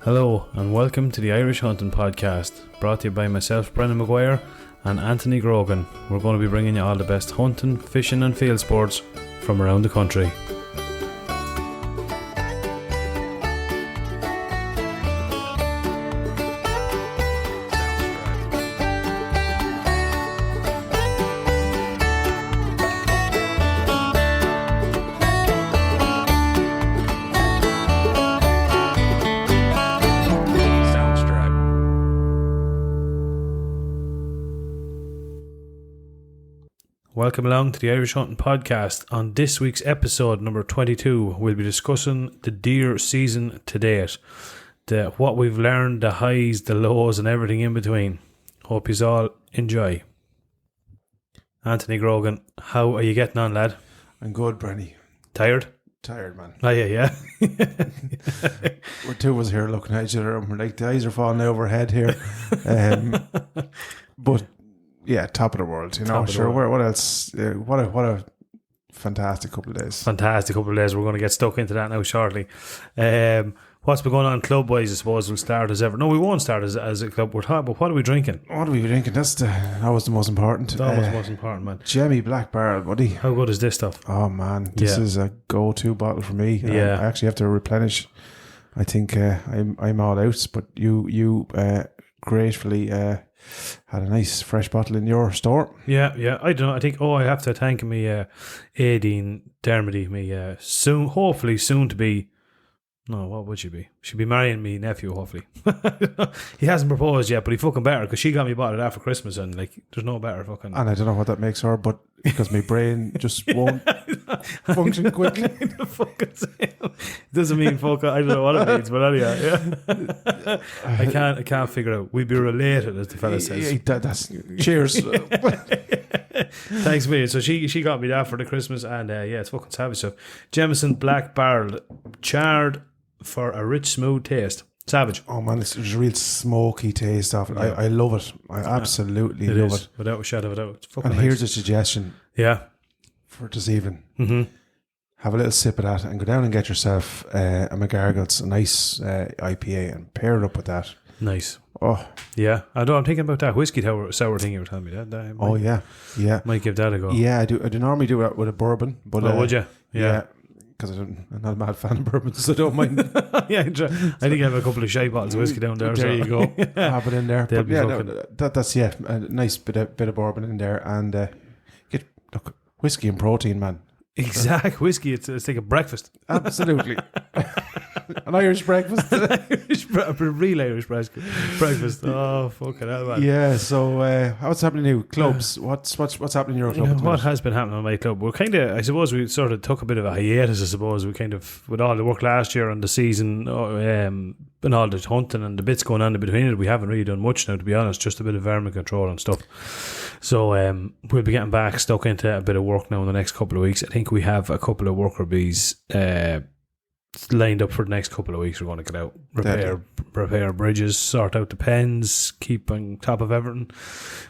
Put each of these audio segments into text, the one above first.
Hello and welcome to the Irish Hunting Podcast, brought to you by myself, Brendan Maguire, and Anthony Grogan. We're going to be bringing you all the best hunting, fishing and field sports from around the country. Welcome along to the Irish Hunting Podcast. On this week's episode, number 22, we'll be discussing the deer season to date, what we've learned, the highs, the lows and everything in between. Hope you all enjoy. Anthony Grogan, how are you getting on, lad? I'm good, Brenny. Tired? Tired, man. Oh, yeah. We're two of us here looking at each other and we're like, the eyes are falling over our head here. But yeah, top of the world, you know. Sure, what else? What a fantastic couple of days. Fantastic couple of days. We're going to get stuck into that now shortly. What's been going on club-wise, I suppose we'll start as ever. No, we won't start as a club. We're talking about what are we drinking? What are we drinking? That was the most important. That was the most important, man. JAMESON Black Barrel, buddy. How good is this stuff? Oh, man. This is a go-to bottle for me. Yeah. I actually have to replenish. I think I'm all out, but you gratefully... had a nice fresh bottle in your store. Yeah. I don't know. I think, I have to thank me, Aideen Dermody, me, hopefully soon to be, no, what would she be? She'd be marrying me nephew, hopefully. He hasn't proposed yet, but he fucking better, because she got me bottled after Christmas, and like, there's no better fucking... And I don't know what that makes her, but because my brain just won't function quickly. It doesn't mean fuck, I don't know what it means, but anyhow, yeah. I can't figure it out. We'd be related, as the fella says. That's cheers. Thanks, mate. So she got me that for the Christmas, and it's fucking savage stuff. JAMESON Black Barrel, charred for a rich, smooth taste. Savage. Oh man, there's a real smoky taste of it. Yeah. I love it. I absolutely love it. Without a shadow of a doubt. It's fucking and nice. Here's a suggestion. Yeah. For this evening. Mm-hmm. Have a little sip of that and go down and get yourself a McGargle's, a nice IPA, and pair it up with that. Nice. Oh. Yeah. I'm thinking about that whiskey sour thing you were telling me. That yeah. Might give that a go. Yeah, I do normally do it with a bourbon. But, would you? Yeah. Because I'm not a mad fan of bourbon, so I don't mind. Yeah, I think I have a couple of shy bottles of whiskey down there. There you go. Have it in there. But yeah, that's a nice bit of bourbon in there, and whiskey and protein, man. Exact whiskey. It's like a breakfast. Absolutely. An Irish breakfast. A real Irish breakfast. Oh, fucking hell, man. Yeah. So, what's happening now? Clubs. What's happening in your club? What has been happening in my club? We're kind of, I suppose, we sort of took a bit of a hiatus. I suppose we kind of, with all the work last year and the season, and all the hunting and the bits going on in between it, we haven't really done much now, to be honest. Just a bit of vermin control and stuff. So we'll be getting back stuck into a bit of work now in the next couple of weeks. I think we have a couple of worker bees lined up for the next couple of weeks. We're going to get out, repair bridges, sort out the pens, keep on top of everything,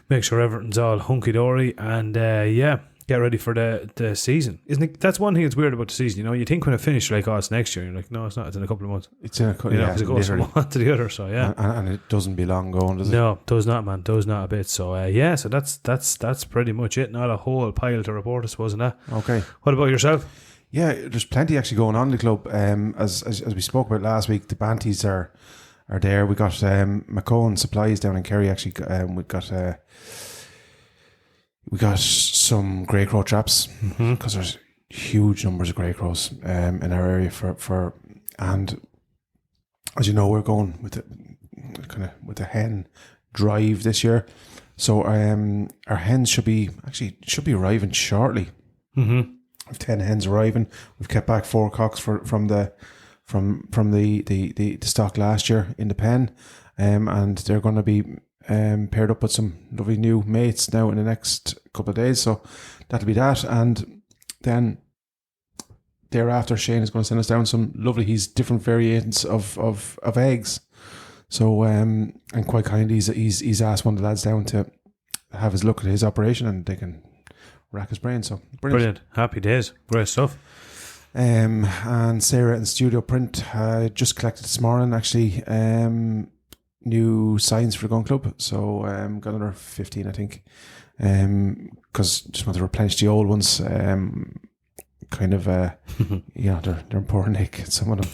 make sure everything's all hunky-dory, and get ready for the season. Isn't it? That's one thing that's weird about the season. You know, you think when it finished, like, it's next year. You're like, no, it's not. It's in a couple of months. It's in a couple of months. Because it goes from one to the other. So yeah, and it doesn't be long going, does it? No, does not, man. Does not a bit. So so that's pretty much it. Not a whole pile to report, I suppose, wasn't that? Okay. What about yourself? Yeah, there's plenty actually going on in the club. As we spoke about last week, the Banties are there. We got McCone Supplies down in Kerry. Actually, we got some grey crow traps because there's huge numbers of grey crows in our area and as you know, we're going with the hen drive this year. So our hens should be arriving shortly. Mm-hmm. We have 10 hens arriving. We've kept back 4 cocks from the stock last year in the pen, and they're going to be paired up with some lovely new mates now in the next couple of days. So that'll be that, and then thereafter Shane is going to send us down some lovely different variants of eggs. So and quite kindly he's asked one of the lads down to have his look at his operation, and they can rack his brain. So brilliant. Happy days. Great stuff. And Sarah in Studio Print just collected this morning, actually, new signs for the gun club. So got another 15, I think, because just want to replenish the old ones. Kind of, they're important, Nick. Some of them.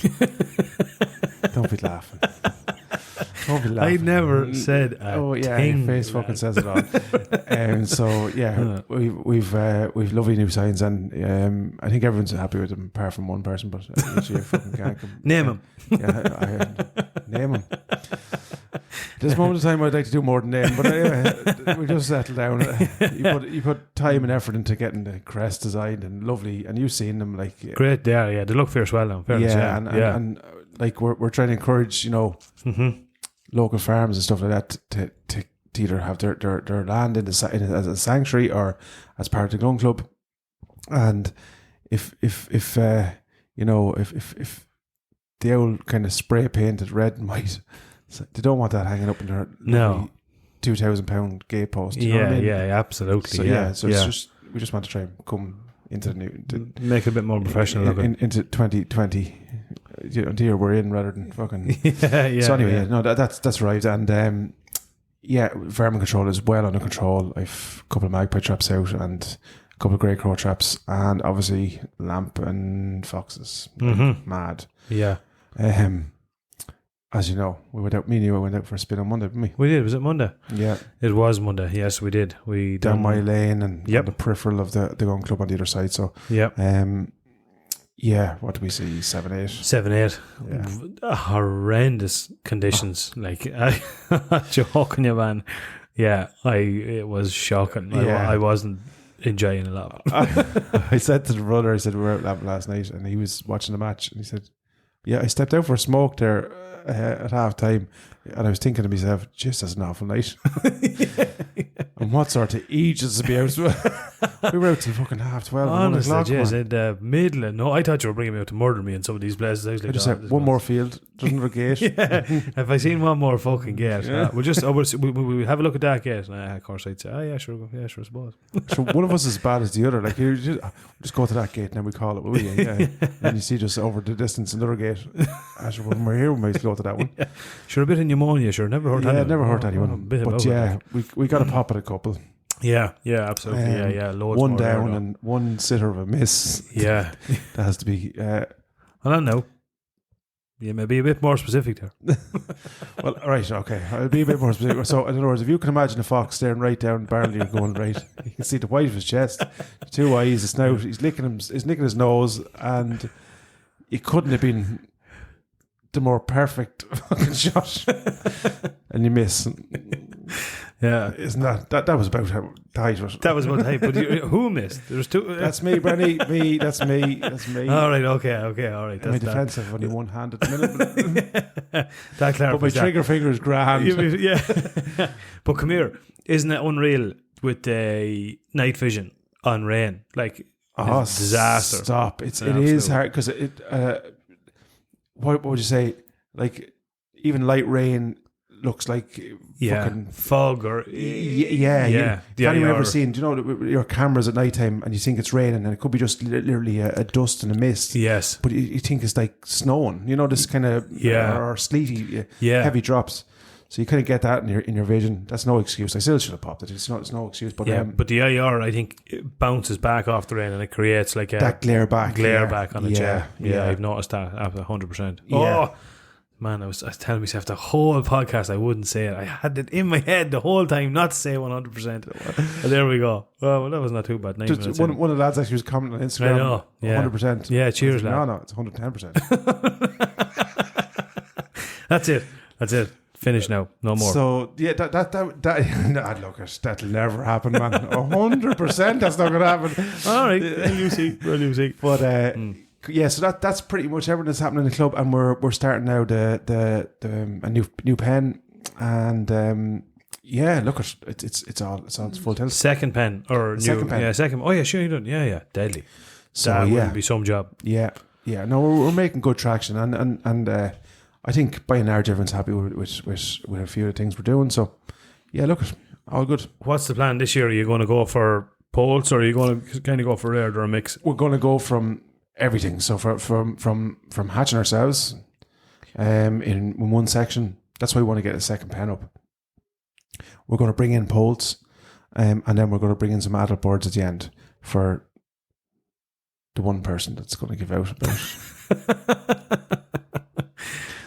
Don't be laughing. Don't be laughing. I never said thing. Your face fucking says it all. So yeah, we've lovely new signs, and I think everyone's happy with them, apart from one person. But you fucking can't name him. Name him. At this moment in time, I'd like to do more than name, but anyway, we just settle down. You put time and effort into getting the crest designed and lovely, and you've seen them like great. They look fierce well now. Fairness, and like we're trying to encourage local farms and stuff like that to either have their land as a sanctuary or as part of the gun club, and if the old kind of spray painted red and white. So they don't want that hanging up in their £2,000 gate post. You know what I mean? Absolutely. So it's just we just want to try and come into the new, make it a bit more professional into 2020. The year we're in, rather than fucking. So anyway, that's right, and vermin control is well under control. I've a couple of magpie traps out and a couple of grey crow traps, and obviously lamp and foxes. Mad. Yeah. As you know, we went out for a spin on Monday, didn't we? We did. Was it Monday? Yeah. It was Monday. Yes, we did. We down my lane and on the peripheral of the gun club on the other side. So what do we see? 7-8. 7-8. Yeah. Horrendous conditions. Like joking you, man. Yeah, it was shocking. Yeah. I wasn't enjoying a lot. I said to the brother, we were out last night, and he was watching the match, and he said, "Yeah, I stepped out for a smoke there at half time, and I was thinking to myself, just that's an awful night." And what sort of ages to be out? We were out till fucking 12:30. Honestly, yes, in the middle. No, I thought you were bringing me out to murder me in some of these places. I just said one more field, there's another gate. If I seen one more fucking gate, we'll just we'll have a look at that gate. Of course, I'd say, sure, I suppose. So one of us is as bad as the other. Like you just go to that gate and then we call it, will we? Yeah. And you see just over the distance another gate. Sure, when we're here, we might go to that one. Sure, a bit of pneumonia. Sure, never hurt anyone. Never hurt anyone. But we got a pop at a couple. Yeah, absolutely. Loads one more down and one sitter of a miss. Yeah. That has to be. I don't know. Yeah, maybe a bit more specific there. Well, right, okay. I'll be a bit more specific. So, in other words, if you can imagine a fox staring right down the barrel, you're going right. You can see the white of his chest, the two eyes, his snout. He's licking his nose, and it couldn't have been the more perfect fucking shot. And you miss. Yeah, isn't that was about how tight was? That was about tight. But who missed? There's two. That's me, Brenny. That's me. All right. Okay. All right. My defence, I've only one hand at the minute. That clarifies. But my trigger finger is grand. Yeah. But come here, isn't it unreal with the night vision on rain? Like, disaster. Stop. It is hard because it. What would you say? Like, even light rain looks like fucking fog or Have you ever seen? Do you know your cameras at night time and you think it's raining and it could be just literally a dust and a mist? Yes, but you think it's like snowing. You know, this kind of or sleety, heavy drops. So you kind of get that in your vision. That's no excuse. I still should have popped it. It's no excuse. But but the IR, I think, it bounces back off the rain and it creates like that glare back on it. Yeah, I've noticed that after 100%. Oh. Man, I was telling myself the whole podcast I wouldn't say it. I had it in my head the whole time not to say 100%. But there we go. Well, that was not too bad. One of the lads actually was commenting on Instagram. I know. 100%. Yeah, cheers, lad. No, it's 110%. That's it. Finish now. No more. So yeah, that look, that'll never happen, man. 100%. That's not gonna happen. All right. Well, you see. But. Yeah, so that's pretty much everything that's happening in the club, and we're starting now a new pen, and look, it's all full tilt. Second pen or second new pen. Yeah, second. Oh yeah, sure you done. Yeah, deadly. So that would be some job. Yeah. No, we're making good traction, and I think by and large everyone's happy with a few of the things we're doing. So yeah, look, all good. What's the plan this year? Are you going to go for Pulse or are you going to kind of go for Air or a mix? We're going to go from everything. So from hatching ourselves in one section, that's why we want to get a second pen up. We're going to bring in poles, and then we're going to bring in some adult boards at the end for the one person that's going to give out about.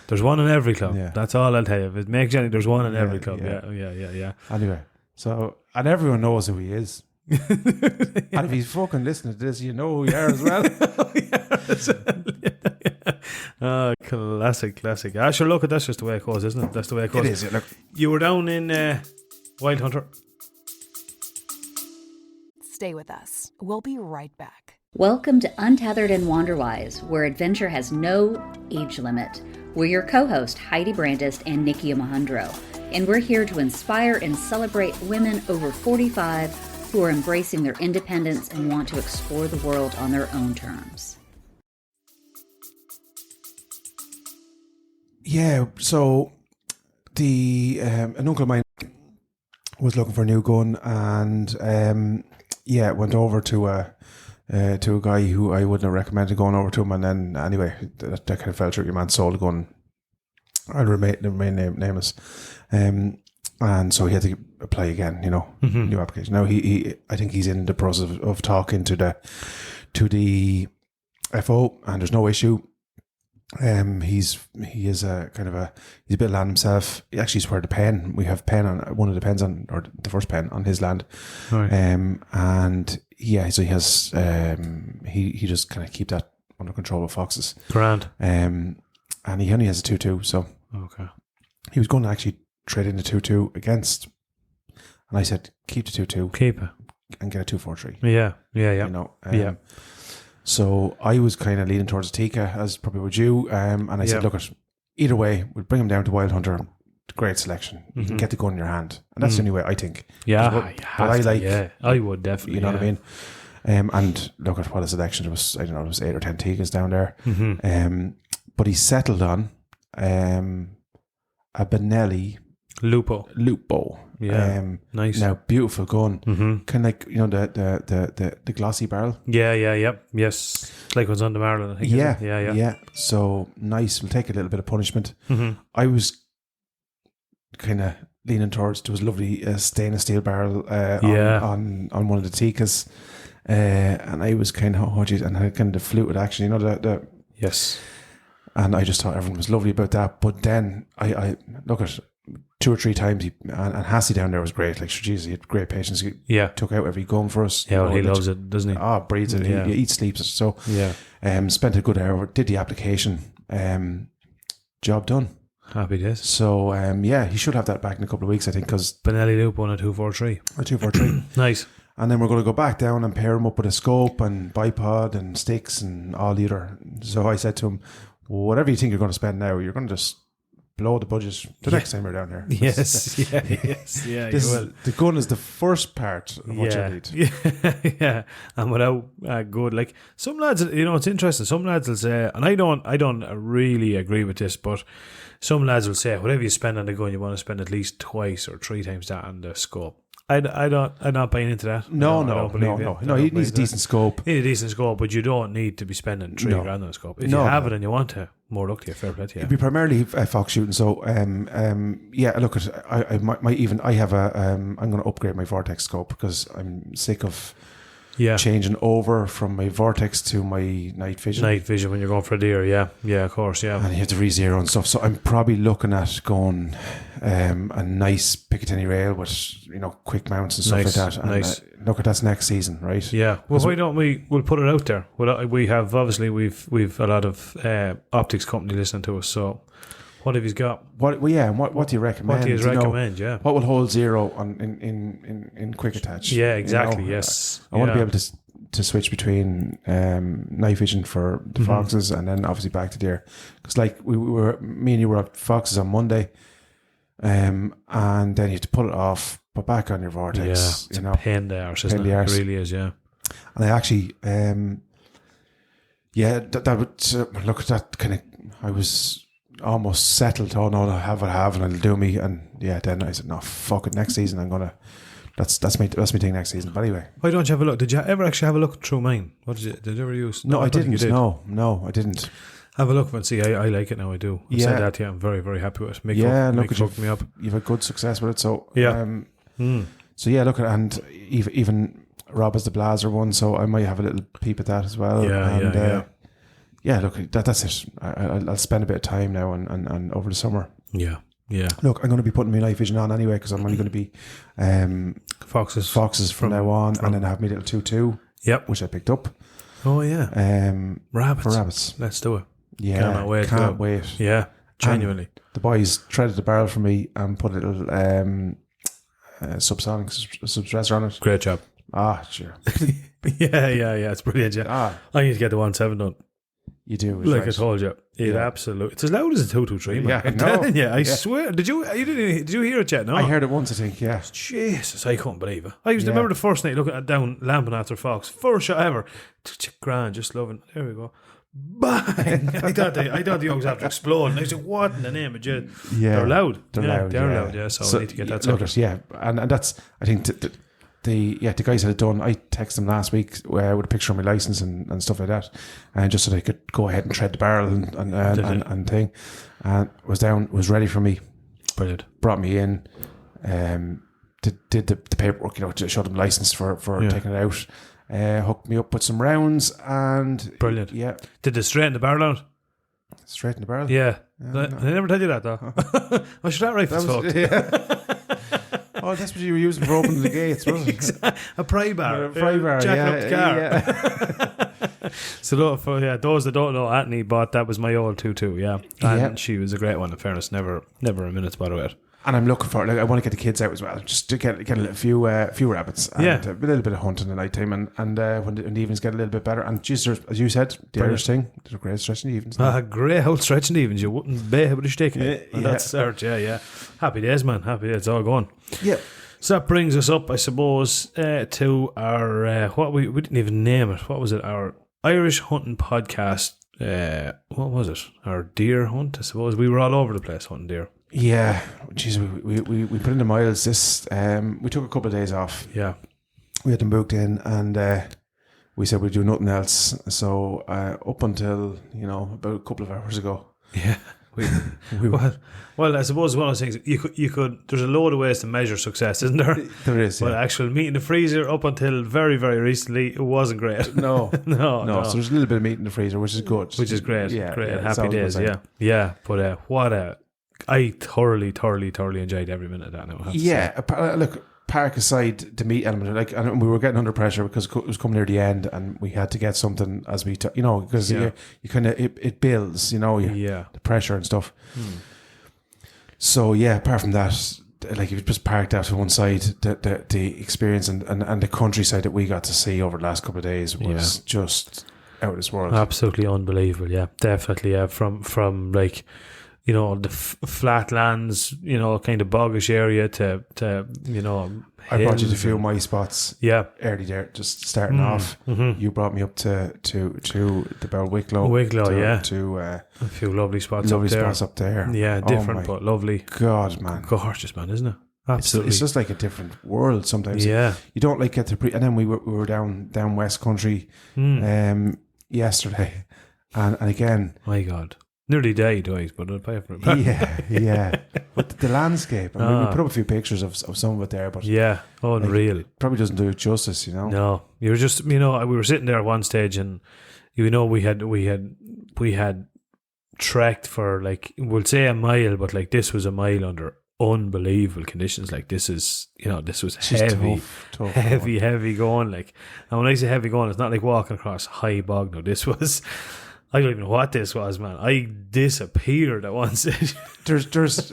There's one in every club. Yeah. That's all I'll tell you. If it makes any, there's one in every club. Yeah. Anyway, so, and everyone knows who he is. And if he's fucking listening to this, you know who you are as well. Oh, classic. Ah, sure, look, that's just the way it goes, isn't it? That's the way it goes. It is. Look. You were down in Wild Hunter. Stay with us. We'll be right back. Welcome to Untethered and Wanderwise, where adventure has no age limit. We're your co-host, Heidi Brandis and Nikki Mahundro, and we're here to inspire and celebrate women over 45 who are embracing their independence and want to explore the world on their own terms. Yeah, so an uncle of mine was looking for a new gun, and went over to a guy who I wouldn't have recommended going over to him, and then anyway, that kind of fell through. Your man sold a gun. I'll remain nameless, and so he had to apply again. New application. Now I think he's in the process of talking to the FO, and there's no issue. He is a he's a bit of land himself. He actually swear the pen. We have pen on one of the pens or the first pen on his land. Right. And yeah, so he has he just kind of keep that under control with foxes. Grand. And he only has a 2-2, so okay. He was going to actually trade in the 2-2 against, and I said keep the 2-2, keep it, and get a 2-4-3. Yeah. Yeah. So I was kind of leaning towards Tika, as probably would you. And I said, look, either way, we'll bring him down to Wild Hunter. Great selection. You can get the gun in your hand. And that's the only way, I think. Yeah. I would definitely. You know what I mean? And look at what a selection. There was, I don't know, there was 8 or 10 Tikas down there. But he settled on a Benelli Lupo. Yeah, nice. Now, beautiful gun. Kind of like, the glossy barrel. Yes. Like what's on the Marlin, I think. Yeah. So nice. We'll take a little bit of punishment. I was kind of leaning towards, there was a lovely stainless steel barrel on one of the Tikas. And I was kind of, and I had kind of the fluted action, the yes. And I just thought everyone was lovely about that. But then I look at 2 or 3 times, and Hassie down there was great. Like, Jesus, he had great patience. He took out every gun for us. Yeah, he loves it, doesn't he? Oh, breathes it. He eats, sleeps it. So, spent a good hour, did the application. Job done. Happy days. So, he should have that back in a couple of weeks, I think, because Benelli Loop on a 243. A 243. Nice. And then we're going to go back down and pair him up with a scope and bipod and sticks and all the other. So I said to him, whatever you think you're going to spend now, you're going to just blow the budget the next time we're down here. Yes. Yeah. The gun is the first part of what you need. Yeah. And without good, like some lads, it's interesting. Some lads will say, and I don't really agree with this, but some lads will say, whatever you spend on the gun, you want to spend at least 2 or 3 times that on the scope. I'm not buying into that. No. He needs a decent scope. You need a decent scope, but you don't need to be spending 3 grand on a scope. If you have it and you want to, more luck to you, fair play to you. It'd be primarily fox shooting. So, look at I'm going to upgrade my Vortex scope because I'm sick of changing over from my Vortex to my night vision. Night vision when you're going for a deer, yeah, of course, yeah. And you have to re-zero and stuff. So I'm probably looking at going a nice Picatinny rail with quick mounts and stuff like that. And nice. Look, that's next season, right? Yeah. Well, why don't we'll put it out there? Well, we have obviously we've a lot of optics company listening to us. So what have you got? What do you recommend? What do you recommend? Yeah. What will hold zero on in quick attach? Yeah, exactly. Yes. I want to be able to switch between night vision for the foxes and then obviously back to deer. Because like me and you were at foxes on Monday, and then you have to pull it off, put back on your Vortex. Yeah, it's a pain in the arse, isn't it? It really is. Yeah. And I actually, that would look at that kind of. I was almost settled. Oh no, I have what I have, and it'll do me. And then I said, no, fuck it. Next season, I'm gonna that's my thing next season. But anyway, Why don't you have a look? Did you ever actually have a look through mine? What did you ever use? no, I don't think didn't. you did. No, I didn't. Have a look and see. I like it now. I do. I said that to you. I'm very, very happy with it. Mick hooked me up. You've had good success with it. So Yeah. So yeah, look at, and even Rob has the Blazer one, so I might have a little peep at that as well. Yeah, look, that's it. I'll spend a bit of time now and over the summer. Yeah. Look, I'm going to be putting my night vision on anyway because I'm only going to be foxes from now on, and then I have my little 2-2. Yep. Which I picked up. Oh yeah. For rabbits. Let's do it. Yeah, can't wait. Yeah, genuinely. And the boys threaded the barrel for me and put a little subsonic suppressor on it. Great job. Sure. Yeah. It's brilliant. Yeah. I need to get the 1.7 done. You do, like right. I told you. Absolutely. It's as loud as a 223, man. Yeah, I'm telling you. I swear. Did you hear it yet? No. I heard it once, I think. Yeah. Jesus, I couldn't believe it. I used to remember the first night looking at down lamping after Fox. First shot ever. Grand, just loving. There we go. Bang! I thought the young was after exploding. I said, "What in the name of Jesus?" Yeah, they're loud. They're loud. Yeah, so I need to get that sorted. Yeah, and that's, I think the guys had it done. I texted them last week with a picture of my license and stuff like that, and just so they could go ahead and tread the barrel and thing. And was ready for me. Brilliant. Brought me in, did the paperwork, to show them license for taking it out. Hooked me up with some rounds and brilliant. Yeah. Did they straighten the barrel out? Straighten the barrel? Yeah. I never tell you that though. I should that rifle's fucked. Yeah. Oh, that's what you were using for opening the gates, wasn't it? A pry bar. A pry bar, jacking up the car. Yeah. So those that don't know, Anthony bought, that was my old 2-2, yeah. And she was a great one, in fairness. Never a minute's bother with it. And I'm looking for, I want to get the kids out as well, just to get a few rabbits and a little bit of hunting at night time, and when the evenings get a little bit better. And Jesus, as you said, the Irish thing, there's a great stretch in the evenings. Great old stretch in the evenings. You wouldn't be able to stick it. And that's art, yeah. Happy days, man. Happy days. It's all going. Yeah. So that brings us up, I suppose, to our what we didn't even name it. What was it? Our Irish hunting podcast. What was it? Our deer hunt, I suppose. We were all over the place hunting deer. Yeah, geez, we put in the miles. We took a couple of days off. Yeah, we had them booked in, and we said we'd do nothing else. So up until about a couple of hours ago, yeah, well, I suppose one of those things you could. There's a load of ways to measure success, isn't there? There is. But actual meat in the freezer up until very, very recently, it wasn't great. No. No. So there's a little bit of meat in the freezer, which is good. Which is great. Yeah, great. Happy days. Yeah. But I thoroughly enjoyed every minute of that now. Look, park aside the meat element, and we were getting under pressure because it was coming near the end, and we had to get something as we, because you kind of it builds, the pressure and stuff. So apart from that, if you just parked out to one side, the experience and the countryside that we got to see over the last couple of days was just out of this world. Absolutely unbelievable. Yeah, definitely. Yeah, from like, the flatlands, kind of boggish area to I brought you to a few of my spots. Yeah, early there, just starting off. Mm-hmm. You brought me up to the Bell Wicklow. To a few lovely spots. Spots up there. Yeah, different but lovely. God, man, gorgeous, man, isn't it? Absolutely, it's just like a different world sometimes. Yeah, you don't get to and then we were down West Country, yesterday, and again, my God. Nearly died, but I'll pay for it. Yeah. But the landscape, we put up a few pictures of some of it there, but unreal. Probably doesn't do it justice, No, you're just, we were sitting there at one stage, and we had trekked for we'll say a mile, but this was a mile under unbelievable conditions. This is, this was heavy, tough heavy going. And when I say heavy going, it's not like walking across high bog. No, this was. I don't even know what this was, man. I disappeared at one stage. There's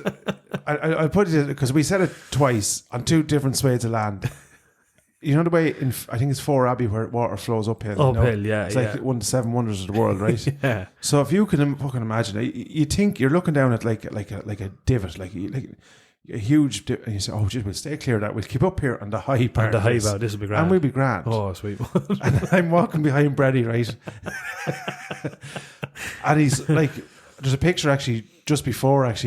I'll put it, because we said it twice on two different swathes of land. You know the way I think it's Four Abbey where water flows uphill. It's like one of the seven wonders of the world, right? Yeah. So if you can fucking imagine it, you think you're looking down at like a divot, like a huge dip, and you say, "Oh, geez, we'll stay clear of that. We'll keep up here on the high part. On the high bow, this will be grand, and we'll be grand." Oh, sweet. And I'm walking behind Brady, right? And he's there's a picture actually just before and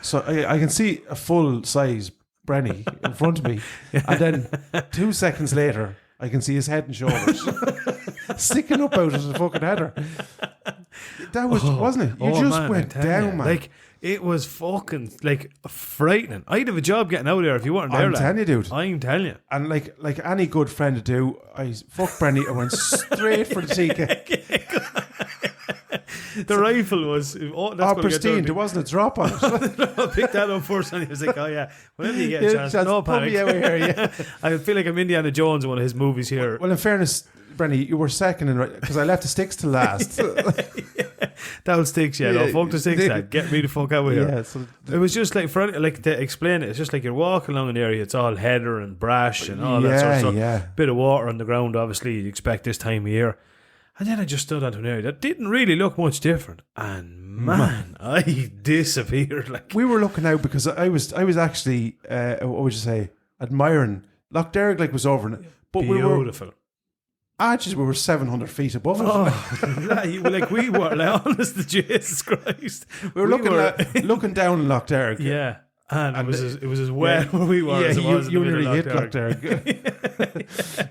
so I can see a full size Brenny in front of me, and then 2 seconds later, I can see his head and shoulders sticking up out of the fucking header. That was, wasn't it? You just man, went I tell down, you, man. Like, it was fucking, like, frightening. I'd have a job getting out of there if you weren't there. I'm telling you, dude. I'm telling you. And like any good friend to do, I fucked Brenny and went straight for the TK. The rifle was that's what pristine. There wasn't a drop on it. I picked that up first and he was like, oh yeah, whenever you get a chance, no pull panic. me out here, yeah. I feel like I'm Indiana Jones in one of his movies here. Well, in fairness, Brenny, you were second in because I left the sticks to last. That was sticks, yeah. No, fuck the sticks, lad. Get me the fuck out of here. Yeah, so it was just like, for like to explain it, it's just like you're walking along an area, it's all heather and brash and all that sort of stuff. Yeah. Bit of water on the ground, obviously, you'd expect this time of year. And then I just stood onto an area that didn't really look much different. And man, I disappeared. Like, we were looking out because I was actually, what would you say, admiring Loch Derg, like was over, but beautiful. We were 700 feet above it. Like we were, like, honest to Jesus Christ. We were looking down in Loch Derg. Yeah. And it was as wet where we were as it was you in the nearly middle of hit Loch Derg.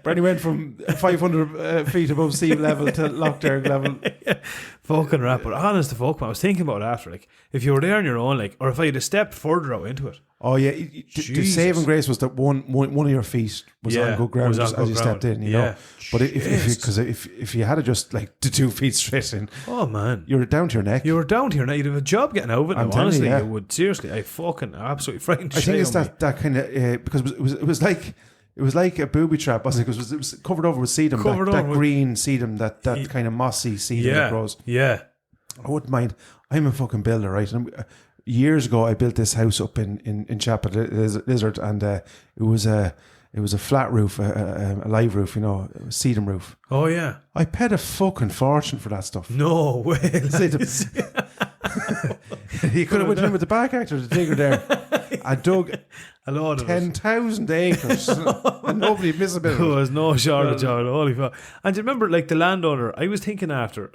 Brenny went from 500 feet above sea level to Loch Derg level. Fucking rap. But honest to fuck, man, I was thinking about it after, like, if you were there on your own, like, or if I had stepped further out into it. Oh yeah, the saving grace was that one of your feet was on good ground as you stepped in, you know. But if you had to just like the 2 feet straight in, oh man, you were down to your neck. You'd have a job getting over it. I'm now, honestly, you, you would seriously. I fucking absolutely frightened. I think it's that kind of because it was like a booby trap. It was covered over with sedum, that green sedum, that kind of mossy sedum that grows. Yeah, I wouldn't mind. I'm a fucking builder, right? And years ago, I built this house up in Chapel Lizard, and it was a flat roof, a live roof, you know, a sedum roof. Oh yeah, I paid a fucking fortune for that stuff. No way. You could have went in with the back actor, the digger there. I dug a lot of 10,000 acres, and nobody miss a bit of it. There was no shortage of it. Holy fuck! And do you remember, like, the landowner? I was thinking after.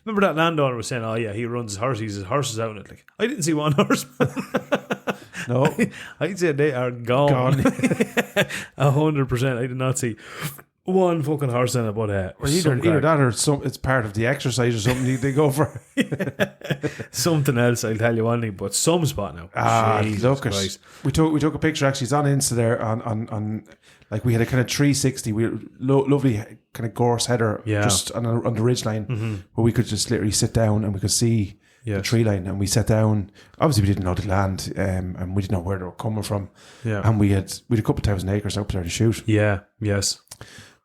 Remember that landowner was saying, "Oh yeah, he runs his horse. His horses out in it." Like, I didn't see one horse. No, I'd say they are gone. 100%. I did not see one fucking horse in it, but either that or it's part of the exercise or something they go for. Something else, I'll tell you one thing, but some spot now. Jesus look Christ. We took a picture, actually. It's on Insta there on like we had a kind of 360. We had lovely kind of gorse header just on the ridge line where we could just literally sit down and we could see the tree line, and we sat down. Obviously we didn't know the land, and we didn't know where they were coming from. And we had a couple of thousand acres out there to shoot. Yes.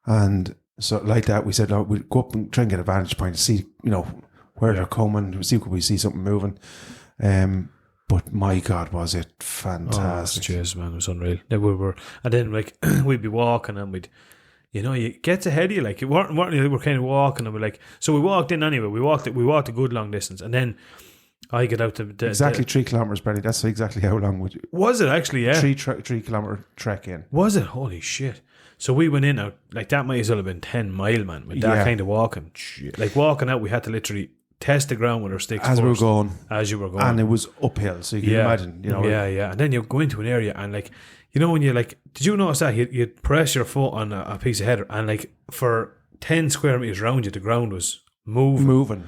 And so like that, we said, we'd go up and try and get a vantage point to see, you know, where they're coming, could we see something moving. But my God, was it fantastic. Cheers, man, it was unreal. And then like we'd be walking and we'd, you know, it gets ahead of you, like, we're kind of walking and we're like, so we walked in anyway, we walked a good long distance, and then I get out to exactly 3 kilometers, Brenny. That's exactly how long was it actually? Yeah, 3 kilometer trek in. Was it? Holy shit! So we went in out, like, that might as well have been 10 mile, man, with that kind of walking. Like, walking out, we had to literally test the ground with our sticks as you were going, and it was uphill, so you can imagine, you know. And then you go into an area and, like, you know, when you, like, did you notice that you'd press your foot on a piece of heather and, like, for 10 square meters around you, the ground was moving.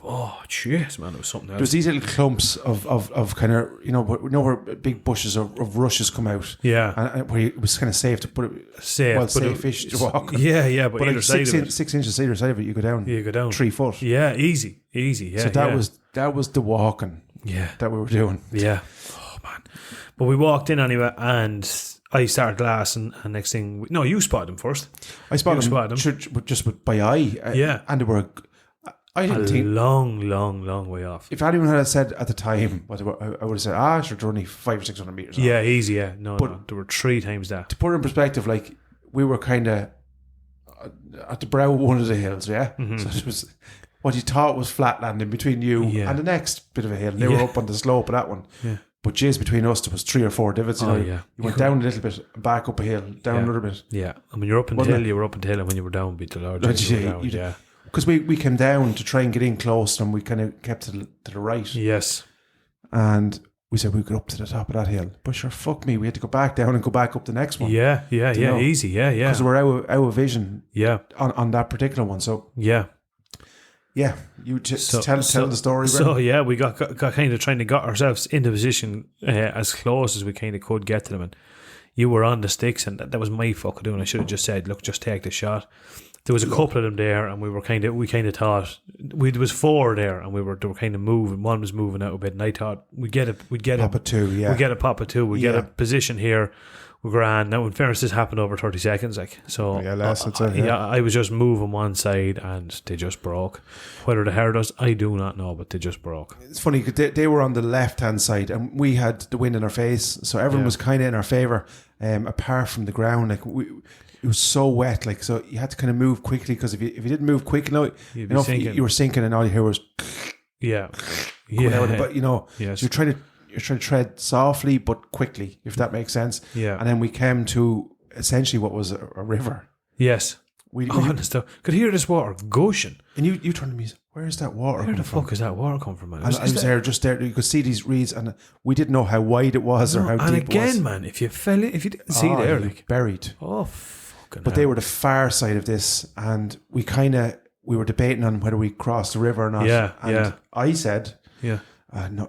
Oh, jeez, man, it was something else. There's these little clumps of kind of, you know where big bushes of rushes come out. Yeah. And where it was kind of safe to put it, safe-ish to walk. Yeah, but either like side of it. 6 inches either side of it, you go down. 3 foot. Yeah, easy, yeah. So that was the walking that we were doing. Yeah. Oh, man. But we walked in anyway, and I started glassing, and next thing... No, you spotted them first. I spotted them just by eye. And they were... I didn't think... long way off. If anyone had said at the time, I would have said, sure, they're only 500 or 600 metres off. Yeah, easy, yeah. No, there were 3 times that. To put it in perspective, like, we were kind of at the brow of one of the hills, yeah? Mm-hmm. So it was what you thought was flat landing between you and the next bit of a hill. And they were up on the slope of that one. Yeah. But just between us, there was 3 or 4 divots. You went down a little bit, back up a hill, down another bit. Yeah, and when you're up until you were up until, and when you were down, beat the Lord. Because we came down to try and get in close, and we kind of kept to the right. Yes. And we said we could up to the top of that hill. But sure, fuck me, we had to go back down and go back up the next one. Yeah, easy, yeah. Because we're out of vision on that particular one. So yeah. Yeah, you just tell the story. So yeah, we got kind of trying to got ourselves into position as close as we kind of could get to them, and you were on the sticks, and that was my fucking doing. I should have just said, look, just take the shot. There was a couple of them there, and we kind of thought there was 4 there, and they were kind of moving. One was moving out a bit, and I thought we'd get a pop of 2, yeah. We'd get a pop of 2, we'd get a position here. We're grand. Now, in fairness, this happened over 30 seconds. So I was just moving one side and they just broke. Whether they hurt us, I do not know, but they just broke. It's funny because they were on the left-hand side and we had the wind in our face, so everyone was kind of in our favour, apart from the ground. Like it was so wet, like, so you had to kind of move quickly, because if you didn't move quick enough, you were sinking, and all you hear was but so you're trying to tread softly but quickly, if that makes sense. Yeah. And then we came to essentially what was a river. Yes. We could hear this water gushing. And you turned to me, where's that water? Where the fuck is that water come from, man? I was there. You could see these reeds, and we didn't know how wide it was or how deep it was. And again, man, if you didn't see there, like, buried. Oh, fucking But they were the far side of this, and we were debating on whether we crossed the river or not. Yeah, and I said, no,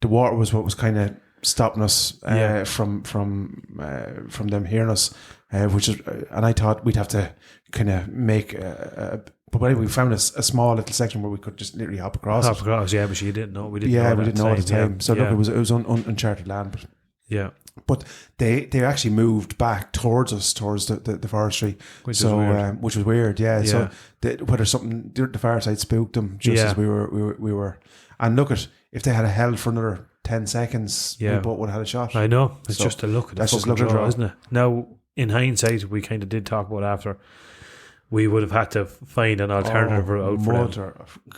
the water was what was kind of stopping us from them hearing us, which is, and I thought we'd have to kind of make but anyway, we found a small little section where we could just literally hop across, but you didn't know. We didn't know at the time. So look, it was uncharted land. But they actually moved back towards us, towards the forestry, which was weird. Yeah. So whether something the far side spooked them just as we were. And look at, if they had held for another 10 seconds, we both would have had a shot. I know. It's just a look at the fucking draw, isn't it? Now, in hindsight, we kind of did talk about after, we would have had to find an alternative route for them.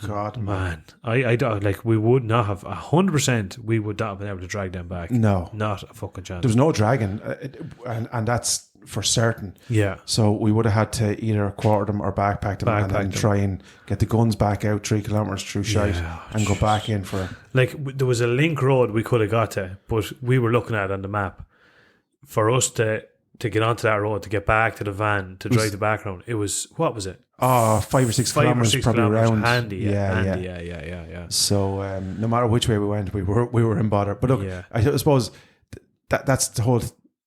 God, man. I don't, like, we would not have 100%. We would not have been able to drag them back. No, not a fucking chance. There was no dragging, and that's for certain. Yeah. So we would have had to either quarter them or backpack them and then try and get the guns back out 3 kilometres through shite and go back in for. Like, there was a link road we could have got to, but we were looking at it on the map. For us to get onto that road, to get back to the van, to drive the back round, it was, what was it? 5 or 6 kilometres probably around. Handy, yeah. So no matter which way we went, we were in bother. But look, I suppose that's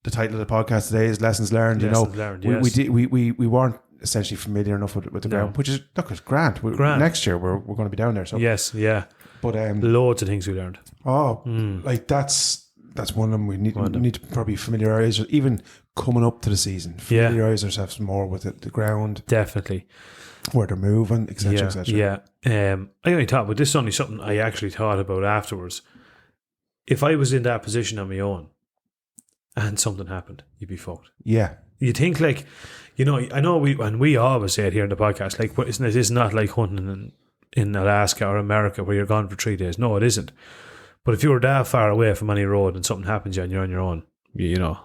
the title of the podcast today is Lessons Learned. We weren't essentially familiar enough with the ground, which is, look, it's grand. Next year we're going to be down there. So yes, yeah. But loads of things we learned. Like that's one of them. We need to probably familiarise, even coming up to the season, familiarise ourselves more with the ground. Definitely. Where they're moving, etc., etc. Yeah. I only thought, but this is only something I actually thought about afterwards. If I was in that position on my own and something happened, you'd be fucked. Yeah. You think, like, I know we always say it here in the podcast, like, it's not like hunting in Alaska or America where you're gone for 3 days. No, it isn't. But if you were that far away from any road and something happens to you and you're on your own, no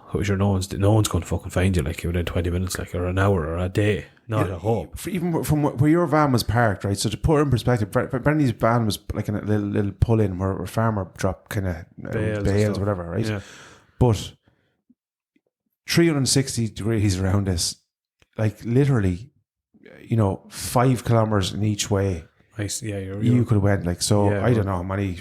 one's going to fucking find you, like, within 20 minutes, like, or an hour or a day. Not at home. Even from where your van was parked, right? So to put it in perspective, Brendan's van was like in a little pull-in where a farmer dropped kind of bales or whatever, right? Yeah. But 360 degrees around us, like, literally, 5 kilometres in each way. You could have went, like, so I don't know how many.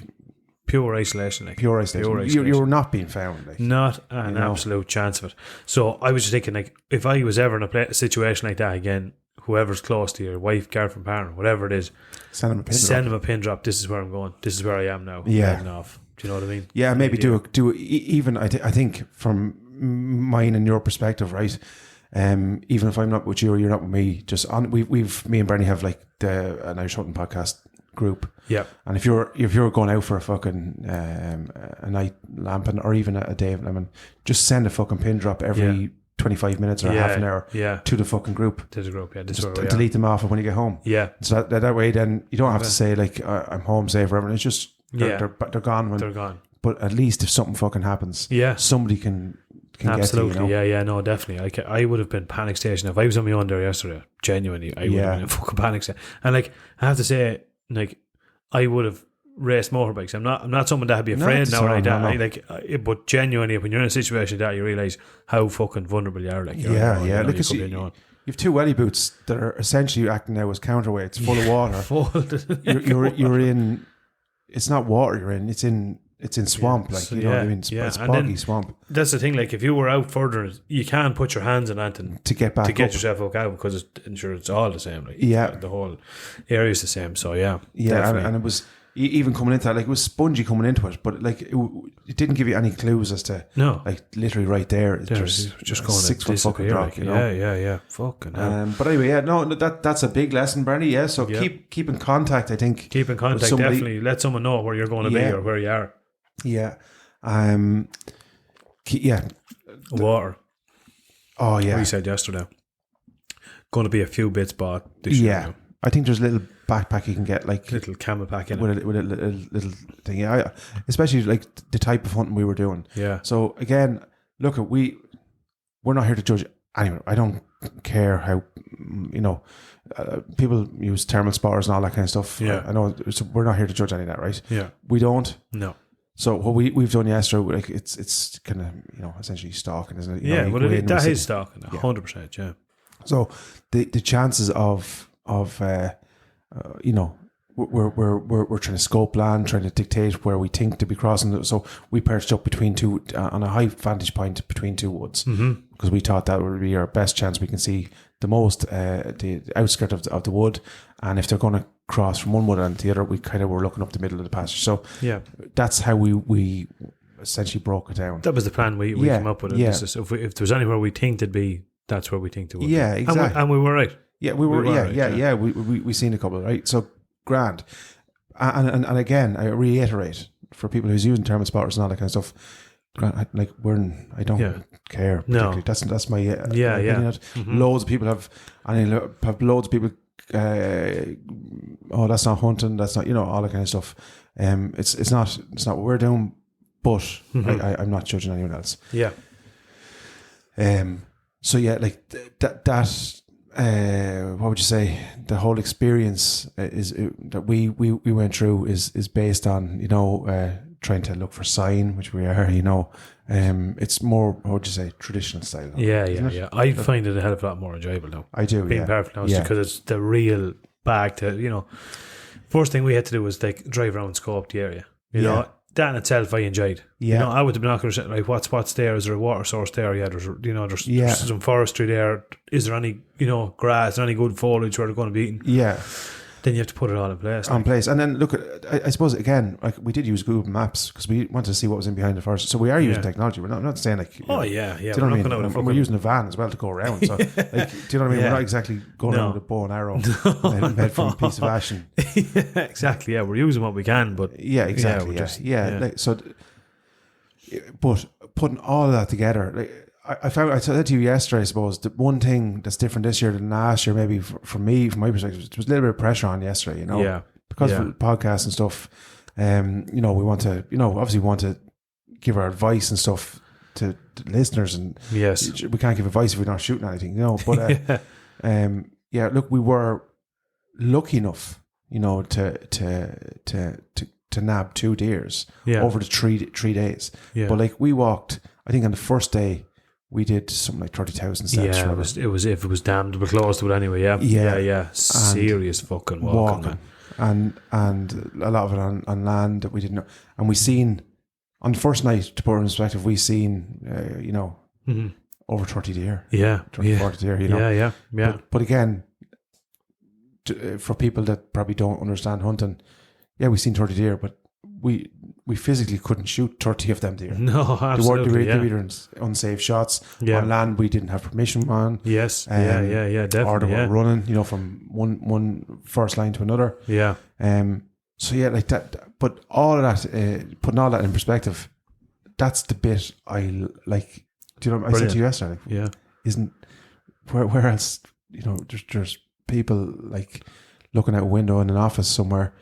Pure isolation. Pure isolation. You were not being found. Like, not an absolute chance of it. So I was just thinking, like, if I was ever in a situation like that again, whoever's close to your wife, girlfriend, partner, whatever it is, send them a pin drop. This is where I'm going. This is where I am now. Yeah. Off. Do you know what I mean? Yeah, maybe do even I think from mine and your perspective, right? Even if I'm not with you or you're not with me, just on me and Bernie have like an Irish Hunting podcast group. Yeah. And if you're going out for a fucking a night lamping or even a day of lambing, just send a fucking pin drop every 25 minutes or half an hour to the fucking group. To the group, yeah. Just delete them off when you get home. Yeah. So that way then you don't have to say like I'm home safe or everything. It's just they're gone they're gone. But at least if something fucking happens, somebody can absolutely get to you, no, definitely. I would have been panic station if I was on my own there yesterday. Genuinely, I would have been in fucking panic station. And like I have to say, like, I would have race motorbikes. I'm not someone that'd be afraid now like that. But genuinely, when you're in a situation like that, you realise how fucking vulnerable you are. Like, Look, you've two welly boots that are essentially acting now as counterweights, full of water. You're in. It's not water you're in. It's in swamp, like, you know what I mean? It's boggy swamp. That's the thing, like, if you were out further, you can't put your hands in anything to get back to get up. yourself out because it's all the same. Like, the whole area is the same. So and it was even coming into that, like, it was spongy coming into it, but like it didn't give you any clues as to like literally right there. It's just going 6 foot fucking drop, like, you know? Yeah, fucking hell. But anyway, that's a big lesson, Bernie. Yeah, so keep in contact. I think keep in contact. Definitely let someone know where you're going to be or where you are. Yeah. Water. Oh yeah. We said yesterday. Going to be a few bits bought this year. Yeah. I think there's a little backpack you can get, like little camel pack in with a little thing. Yeah, especially like the type of hunting we were doing. Yeah. So again, look, we're not here to judge anyone. I don't care how people use thermal spotters and all that kind of stuff. Yeah. I know. So we're not here to judge any of that, right? Yeah. We don't. No. So what we've done yesterday, like it's kind of essentially stalking, isn't it? That is stalking, 100%. Yeah. So the chances of we're trying to scope land, trying to dictate where we think to be crossing. So we perched up between two on a high vantage point between two woods because we thought that would be our best chance. We can see the most the outskirt of the wood, and if they're going to cross from one wood and the other, we kind of were looking up the middle of the pasture. So that's how we essentially broke it down. That was the plan we came up with. It. Yeah. If there's anywhere we think they'd be, that's where we think they would. Yeah, be. exactly. And we were right. Yeah, we were. Yeah. We seen a couple, right? So grand. And again, I reiterate for people who's using thermal spotters and all that kind of stuff. Grand, like I don't care particularly. No. That's my opinion. Loads of people have loads of people. That's not hunting. That's not all that kind of stuff. It's not what we're doing. But I'm not judging anyone else. Yeah. So yeah, like that. What would you say? The whole experience that we went through is based on trying to look for sign, which we are. It's more, what would you say, traditional style. Yeah. I find it a hell of a lot more enjoyable now. I do, being perfectly honest, because it's the real bag to First thing we had to do was like drive around and scope the area. You know. That in itself I enjoyed. Yeah. I with the binoculars, like what's there? Is there a water source there? Yeah, there's some forestry there. Is there any, grass, is there any good foliage where they're going to be eaten? Yeah. Then you have to put it all in place. And then look, I suppose again, like we did use Google Maps because we wanted to see what was in behind the forest. So we are using technology. We're not saying like. Oh yeah. Do you know what I mean? We're using a van as well to go around. So like, do you know what I mean? We're not exactly going around with a bow and arrow made from a piece of ashen. Exactly. Yeah, we're using what we can, but exactly. Like, so, but putting all of that together, like. I said to you yesterday, I suppose, the one thing that's different this year than last year, maybe from my perspective, there was a little bit of pressure on yesterday, because of podcasts and stuff. We want to, obviously want to give our advice and stuff to listeners, and yes, we can't give advice if we're not shooting anything, But look, we were lucky enough, to nab 2 deers over the three days. Yeah. But like we walked, I think on the first day. We did something like 30,000 steps. Yeah, it was if it was damned, we're close to it anyway. Yeah. Serious fucking walking. Man. And a lot of it on land that we didn't know. And we seen on the first night, to put it in perspective, we seen over 30 deer. 40 deer. Yeah. But again, for people that probably don't understand hunting, we seen 30 deer, but we physically couldn't shoot 30 of them deer. No, absolutely. They were unsafe shots. Yeah. On land, we didn't have permission on. Yes. Definitely. Or they were running, from one first line to another. Yeah. So like that. But all of that, putting all that in perspective, that's the bit I like. Do you know what I said to you yesterday? Yeah. Isn't where else? There's people like looking out a window in an office somewhere.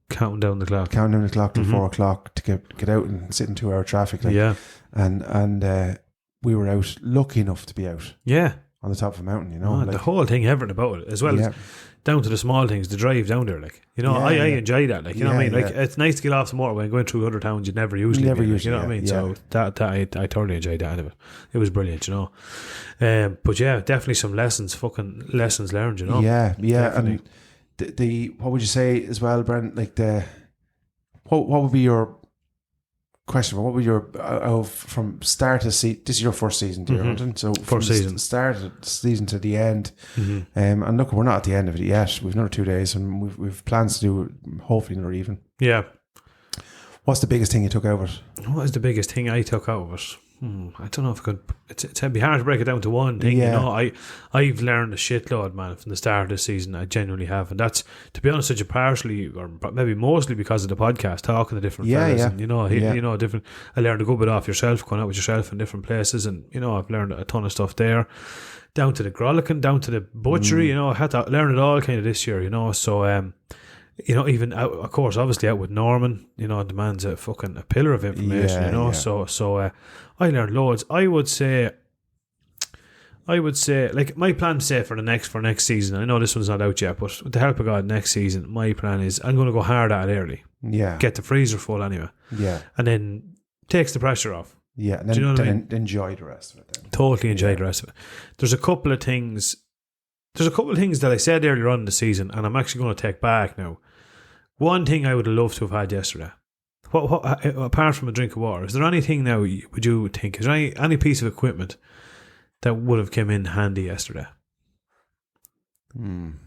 Counting down the clock till 4 o'clock to get out and sit in 2 hour traffic. And we were out, lucky enough to be out. Yeah. On the top of a mountain, the whole thing, everything about it as well. Yeah. down to the small things, the drive down there, like, you know, I enjoy that, like, you know what I mean? Like, it's nice to get off the motorway and going through other towns you'd never usually be, like, you know what I mean? So that I thoroughly enjoyed that of it. It was brilliant, you know. But yeah, definitely some lessons learned, you know. Yeah, Definitely. and the what would you say as well, Brent? Like what would be your question? What would your from start to see? This is your first season, dear hunting. So from the start of the season to the end, and look, we're not at the end of it yet. We've another 2 days, and we've plans to do hopefully another even. Yeah. What's the biggest thing you took out of it? What is the biggest thing I took out of it? I don't know if I could. It'd be hard to break it down to one thing. You know, I've learned a shitload, man, from the start of this season. I genuinely have, and that's, to be honest with you, partially or maybe mostly because of the podcast, talking to different fellas, and you know, different. I learned a good bit off yourself, going out with yourself in different places, and you know, I've learned a ton of stuff there. Down to the grolican, down to the butchery, you know, I had to learn it all kind of this year, you know. So, you know, even out, of course, obviously out with Norman, you know, the man's a pillar of information, you know. So I learned loads. I would say, like, my plan, say, for next season, I know this one's not out yet, but with the help of God, next season, my plan is I'm going to go hard at it early. Yeah. Get the freezer full anyway. Yeah. And then takes the pressure off. Yeah. And then, do you know what I mean? Enjoy the rest of it then. Totally enjoy the rest of it. There's a couple of things that I said earlier on in the season, and I'm actually going to take back now. One thing I would have loved to have had yesterday, what apart from a drink of water, is there anything now would you think, is there any piece of equipment that would have come in handy yesterday? Fucking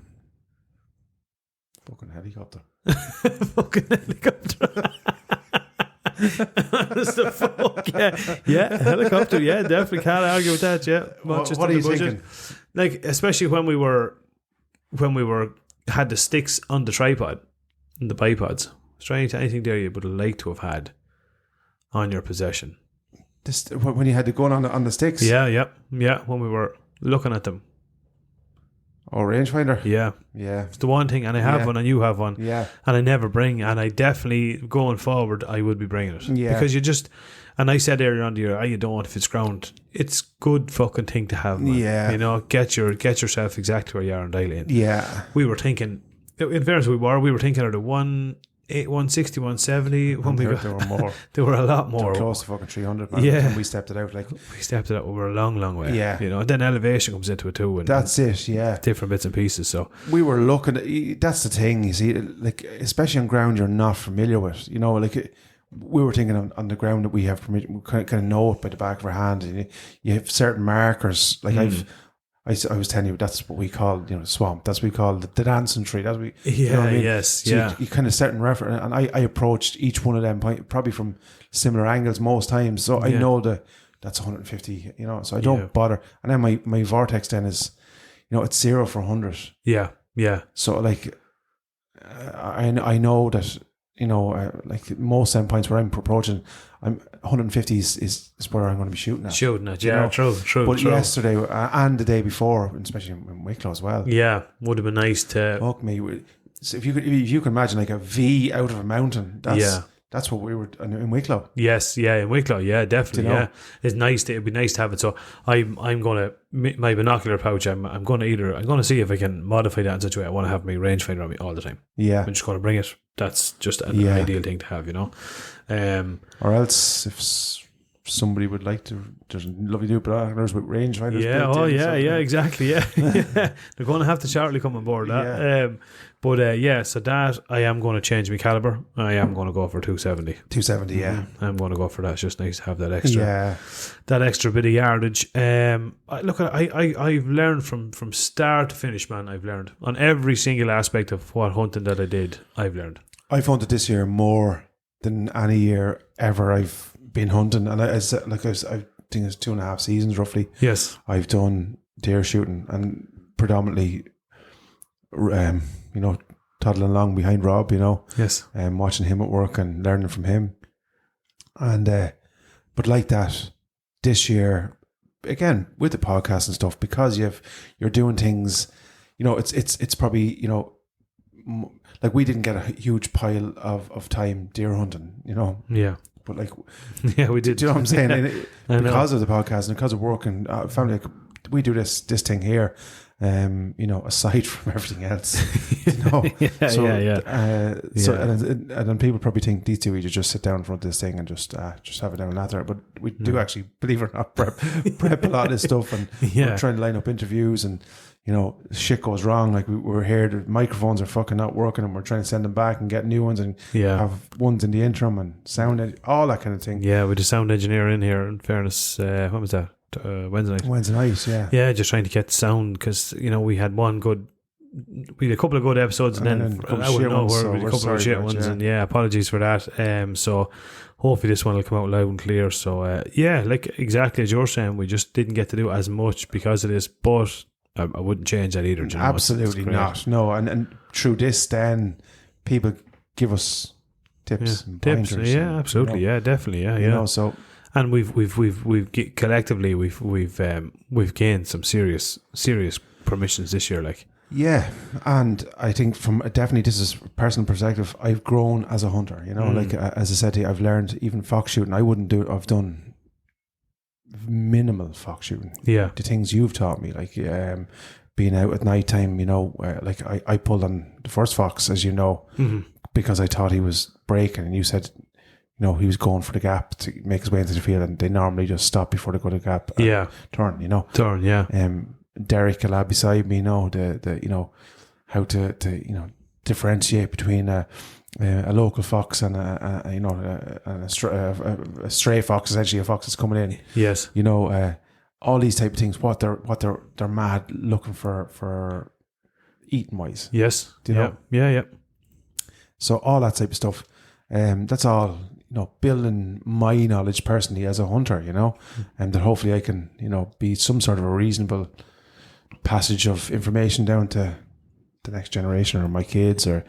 helicopter. Fucking helicopter. Honest to fuck, yeah, helicopter, yeah, definitely can't argue with that. Yeah, what are you thinking? Like, especially when we had the sticks on the tripod and the bipods. Is there anything there you would have liked to have had on your possession? This when you had the gun on the sticks. Yeah. When we were looking at them. Oh, rangefinder. Yeah. It's the one thing, and I have one, and you have one. Yeah. And I never bring, and I definitely, going forward, I would be bringing it. Yeah. Because you just, and I said earlier on the year, you don't, if it's ground, it's good fucking thing to have, man. Yeah. You know, get yourself exactly where you are in Daly Lane. Yeah. We were thinking, in fairness, we were thinking of the 160, 170. When there were more. There were a lot more. Close to fucking 300, man. Yeah. And we stepped it out like. We stepped it out over a long, long way. Yeah. You know, and then elevation comes into it too. And that's it, yeah. Different bits and pieces, so. We were looking at, that's the thing, you see, like, especially on ground you're not familiar with, you know, like, we were thinking on the ground that we have permission, we kind of know it by the back of our hand, and you have certain markers, like I was telling you, that's what we call, you know, swamp. That's what we call the dancing tree. That's what we, you know what I mean? Yes, so yeah. You kind of certain reference, and I approached each one of them probably from similar angles most times. So I know that's 150, you know, so I don't bother. And then my vortex then is, you know, it's 0 for 100. Yeah. So like, I know that, you know, like most endpoints where I'm approaching, I'm 150 is where I'm going to be shooting at. Yeah, true. But yesterday and the day before, especially in Wicklow as well. Yeah, would have been nice to. Fuck me. So if you can imagine like a V out of a mountain, that's what we were in Wicklow. Yes, in Wicklow, yeah, definitely, you know? yeah. It's nice. It'd be nice to have it. So I'm going to my binocular pouch. I'm going to see if I can modify that in such a way. I want to have my rangefinder on me all the time. Yeah, I'm just going to bring it. That's just an ideal thing to have, you know. Or else if somebody would like to, there's lovely new binoculars with rangefinders. Yeah, exactly. Yeah, they're going to have to shortly come on board. That. So that I am going to change my caliber. I am going to go for 270. 270, yeah. I'm going to go for that. It's just nice to have that extra bit of yardage. I've learned from start to finish, man. I've learned on every single aspect of what hunting that I did. I've learned. I found it this year more than any year ever I've been hunting, and I think it's 2.5 seasons roughly. Yes, I've done deer shooting and predominantly, you know, toddling along behind Rob, you know. Yes, watching him at work and learning from him, and but like that this year again with the podcast and stuff, because you're doing things, you know, it's probably, you know, like we didn't get a huge pile of time deer hunting, you know. Yeah. But like, yeah, we did. Do you know what I'm saying? Because of the podcast and because of work and family, like, we do this thing here, aside from everything else. So and then people probably think these two, you just sit down in front of this thing and just have it down ladder. But we do actually, believe it or not, prep a lot of this stuff, and we're trying to line up interviews, and shit goes wrong. Like we're here, the microphones are fucking not working, and we're trying to send them back and get new ones, and have ones in the interim and sound, all that kind of thing. Yeah, with the sound engineer in here, in fairness, when was that? Wednesday night, yeah, just trying to get sound, because we had we had a couple of good episodes, and then a couple I wouldn't know ones, where we had a couple of shit ones, and apologies for that. So hopefully this one will come out loud and clear. So like exactly as you're saying, we just didn't get to do as much because of this, but I wouldn't change that either. Absolutely not. No, and through this, then people give us tips and pointers. Yeah, absolutely. Yeah, definitely. Yeah. So. And we've collectively we've gained some serious permissions this year, like. Yeah, and I think definitely this is personal perspective, I've grown as a hunter. Like as I said to you, I've learned even fox shooting. I wouldn't do it. I've done minimal fox shooting. Yeah, the things you've taught me, like being out at night time. Like I pulled on the first fox, as because I thought he was breaking, and you said. He was going for the gap to make his way into the field, and they normally just stop before they go to the gap. Turn. Turn. Yeah. Derek, a lad beside me, the how to differentiate between a local fox and a stray fox, essentially a fox that's coming in. Yes. All these type of things. What they're mad looking for eating wise. Yes. Do you know? Yeah. So all that type of stuff. That's all. Building my knowledge personally as a hunter, and that hopefully I can, be some sort of a reasonable passage of information down to the next generation, or my kids, or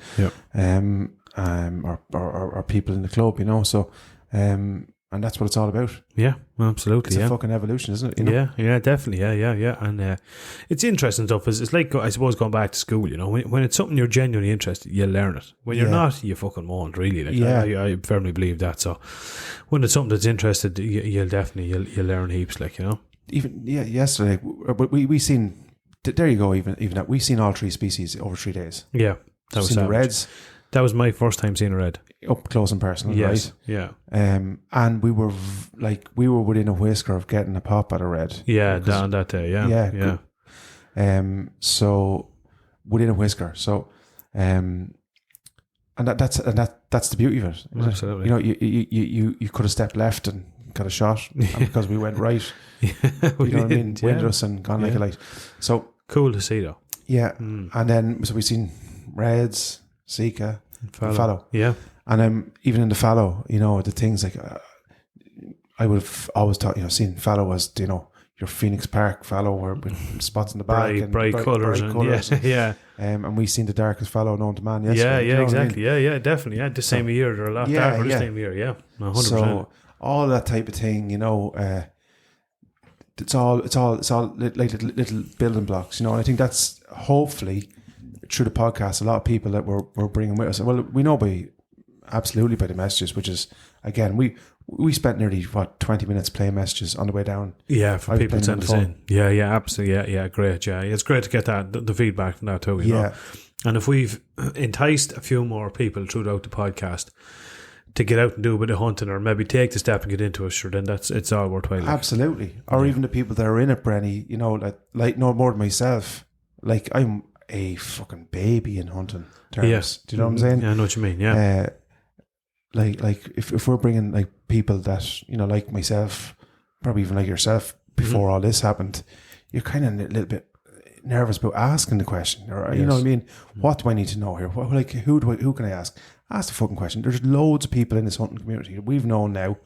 or people in the club, So, and that's what it's all about. Yeah, absolutely. It's a fucking evolution, isn't it? Yeah, definitely. Yeah. And it's interesting stuff. It's like, I suppose, going back to school. When it's something you're genuinely interested, you learn it. When you're not, you fucking won't really. Like, I firmly believe that. So when it's something that's interested, you'll definitely you'll learn heaps. Like even yesterday, but we seen. There you go. Even that, we seen all three species over 3 days. Yeah, that was the reds. That was my first time seeing a red up close and personal. Yes, right? Yeah. And we were within a whisker of getting a pop at a red. Yeah, down that day. Yeah. So within a whisker. So, and that's the beauty of it. Absolutely. You could have stepped left and got a shot, and because we went right. You know what I mean? Winded us and gone like a light. So cool to see, though. Yeah, and then so we've seen reds, Sika, and fallow. Yeah, and even in the fallow, the things like I would have always thought, seen fallow as your Phoenix Park fallow, where with spots in the back, and bright colours, and we've seen the darkest fallow known to man. Yesterday, yeah, exactly. I mean? Yeah, definitely. Yeah, this time of year they're a lot darker. This time of year, 100%. So all that type of thing, it's all like little building blocks, and I think that's hopefully through the podcast, a lot of people that we're bringing with us. Well, we know absolutely by the messages, which is, again, we spent nearly 20 minutes playing messages on the way down. Yeah, for people to send us in. Yeah, absolutely. Yeah, great. Yeah, it's great to get the feedback from that too. You know? And if we've enticed a few more people throughout the podcast to get out and do a bit of hunting, or maybe take the step and get into it, sure, then it's all worthwhile. Absolutely. Or even the people that are in it, Brenny, like no more than myself. Like, I'm a fucking baby in hunting terms. Yes. Do you know what I'm saying? Yeah, I know what you mean. Yeah. Like if we're bringing like people that, like myself, probably even like yourself, before all this happened, you're kind of a little bit nervous about asking the question, or you know what I mean? What do I need to know here? Who can I ask? Ask the fucking question. There's loads of people in this hunting community that we've known now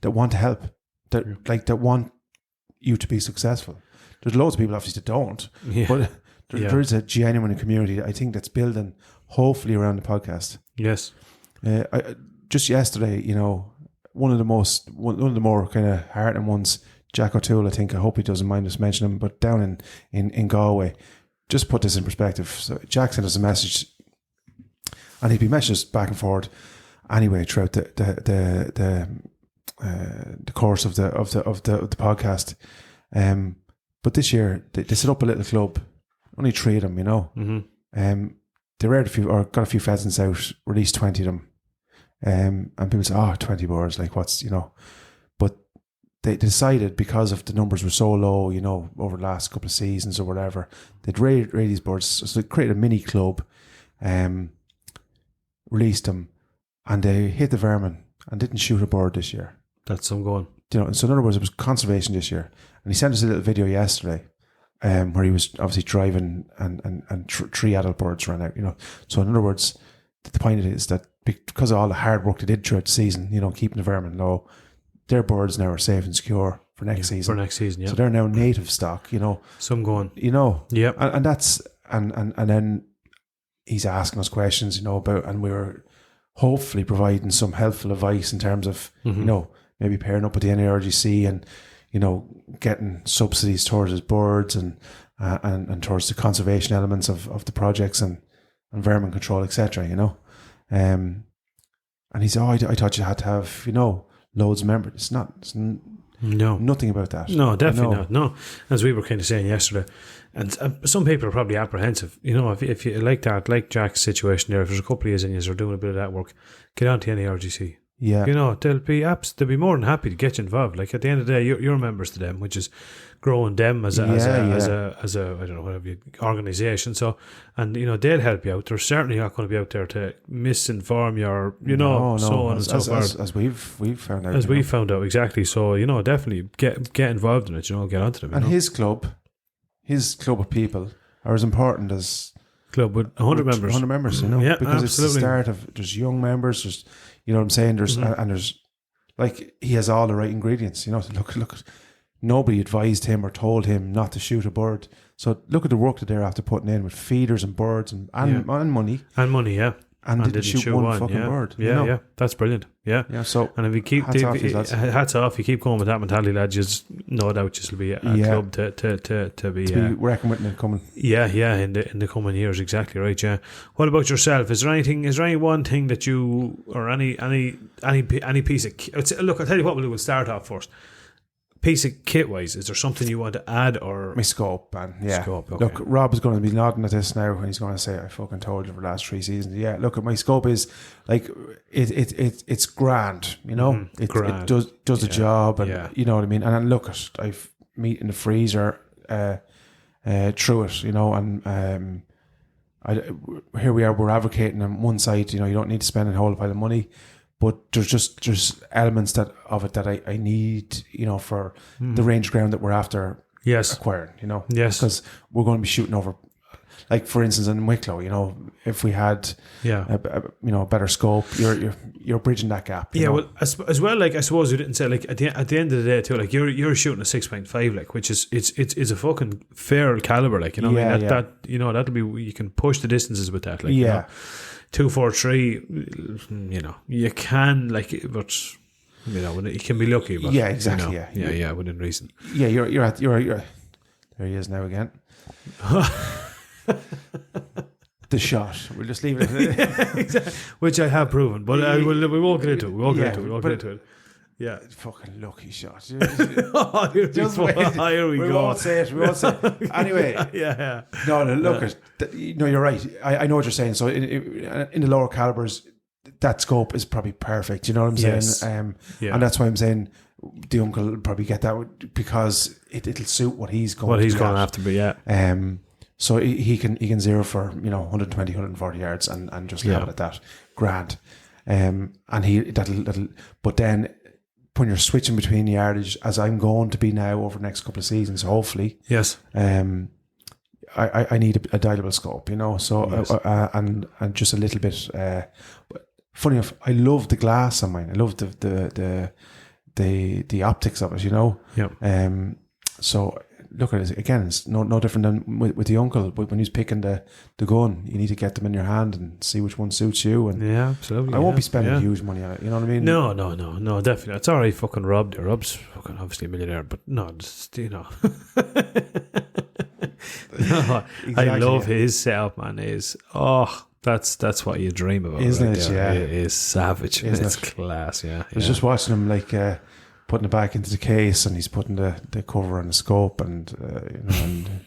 that want to help, that want you to be successful. There's loads of people obviously that don't, but there is a genuine community, I think, that's building hopefully around the podcast. Yes. Just yesterday, one of the more kind of heartening ones, Jack O'Toole, I think, I hope he doesn't mind us mentioning him, but down in Galway, just put this in perspective. So Jack sent us a message, and he'd be messaging us back and forward anyway throughout the course of the podcast. But this year they set up a little club only 3 of them, you know. They reared got a few pheasants out, released 20 of them. And people say, 20 birds, like what's, you know. But they decided, because of the numbers were so low, you know, over the last couple of seasons or whatever, they'd raid these birds. So they created a mini club, released them, and they hit the vermin and didn't shoot a bird this year. That's some going. You know, so in other words, it was conservation this year. And he sent us a little video yesterday, where he was obviously driving and 3 adult birds ran out, you know. So in other words, the point of it is that because of all the hard work they did throughout the season, you know, keeping the vermin low, their birds now are safe and secure for next season. For next season, yeah. So they're now native stock, you know. Some going. You know. Yeah. And that's, and then he's asking us questions, you know, about, and we were hopefully providing some helpful advice in terms of, you know, maybe pairing up with the NARGC and, you know, getting subsidies towards his birds and towards the conservation elements of the projects and vermin control, etc., you know. And he said, I thought you had to have, you know, loads of members. It's not. No. Nothing about that. No, definitely not. No. As we were kind of saying yesterday. And some people are probably apprehensive. You know, if you like that, like Jack's situation there, if there's a couple of years in you are doing a bit of that work, get on to any RGC. Yeah. You know, they'll be more than happy to get you involved. Like at the end of the day, you're members to them, which is growing them as a I don't know, whatever organisation. So, and you know, they'll help you out. They're certainly not going to be out there to misinform you or, you know, so on and so forth. As we've found out. As we found out, exactly. So, you know, definitely get involved in it, you know, get onto them. And his club of people are as important as club with 100 members. 100 members, you know. Yeah, because absolutely. It's the start of, there's young members, there's, you know what I'm saying, there's and there's, like, he has all the right ingredients, you know. So look, nobody advised him or told him not to shoot a bird. So look at the work that they're after putting in with feeders and birds and money. And money, yeah. And didn't shoot one fucking bird. Yeah, you know? yeah. That's brilliant. Yeah. Yeah. So, and if you keep hats off, you keep going with that mentality, lads, just no doubt this will be a club to be reckoned with in the coming. Yeah, in the coming years, exactly right. Yeah. What about yourself? Is there any one thing that you, or any piece of look? I'll tell you what we'll do. We'll start off first. Piece of kit wise, is there something you want to add or my scope, man? Yeah. Scope, okay. Look, Rob is going to be nodding at this now, and he's going to say, "I fucking told you for the last 3 seasons." Yeah. Look, at my scope is like it's grand, you know. It does the job, and you know what I mean. And then look at I've meat in the freezer through it, you know, and here we are. We're advocating on one side, you know, you don't need to spend a whole pile of money. But there's elements that I need, you know, for the range ground that we're after acquiring, you know. Yes. Because we're going to be shooting over, like for instance in Wicklow, you know, if we had a better scope, you're bridging that gap. You know? Well, as well, like I suppose you didn't say, like at the end of the day too, like you're shooting a 6.5, like, which is it's a fucking fair caliber, like, you know. That you know, that'll be, you can push the distances with that, like, you know. 243, you know, you can, like, but you know, you can be lucky, but exactly, you know, yeah, within reason. Yeah, you're there he is now again. The shot. We'll just leave it at that. Exactly. Which I have proven, but we won't get into it. We won't get into it. Yeah, fucking lucky shot. Here we go. Won't say it. We won't say it. Anyway. Yeah. No, look, no, you're right. I know what you're saying. So in the lower calibers, that scope is probably perfect. You know what I'm saying? And that's why I'm saying the uncle will probably get that, because it'll suit what he's going. What he's going to have to be. Yeah. So he can zero for, you know, 120, 140 yards and just leave it at that. Grand. And that'll. But then, when you're switching between yardage, as I'm going to be now over the next couple of seasons, hopefully, yes, I need a dialable scope, you know. So and just a little bit. But funny enough, I love the glass on mine. I love the optics of it, you know. Yeah. So look at it again. It's no different than with the uncle. But when he's picking the gun, you need to get them in your hand and see which one suits you. And yeah, absolutely. I won't be spending huge money on it. You know what I mean? No, definitely. It's alright. Fucking Rob there. Rob's fucking obviously a millionaire, but no, just, you know. No, exactly, I love his setup, man. That's what you dream about, isn't right it? There. Yeah, it is savage. Isn't it's it? class. Yeah, I was just watching him, like, putting it back into the case, and he's putting the cover on the scope, and you know, and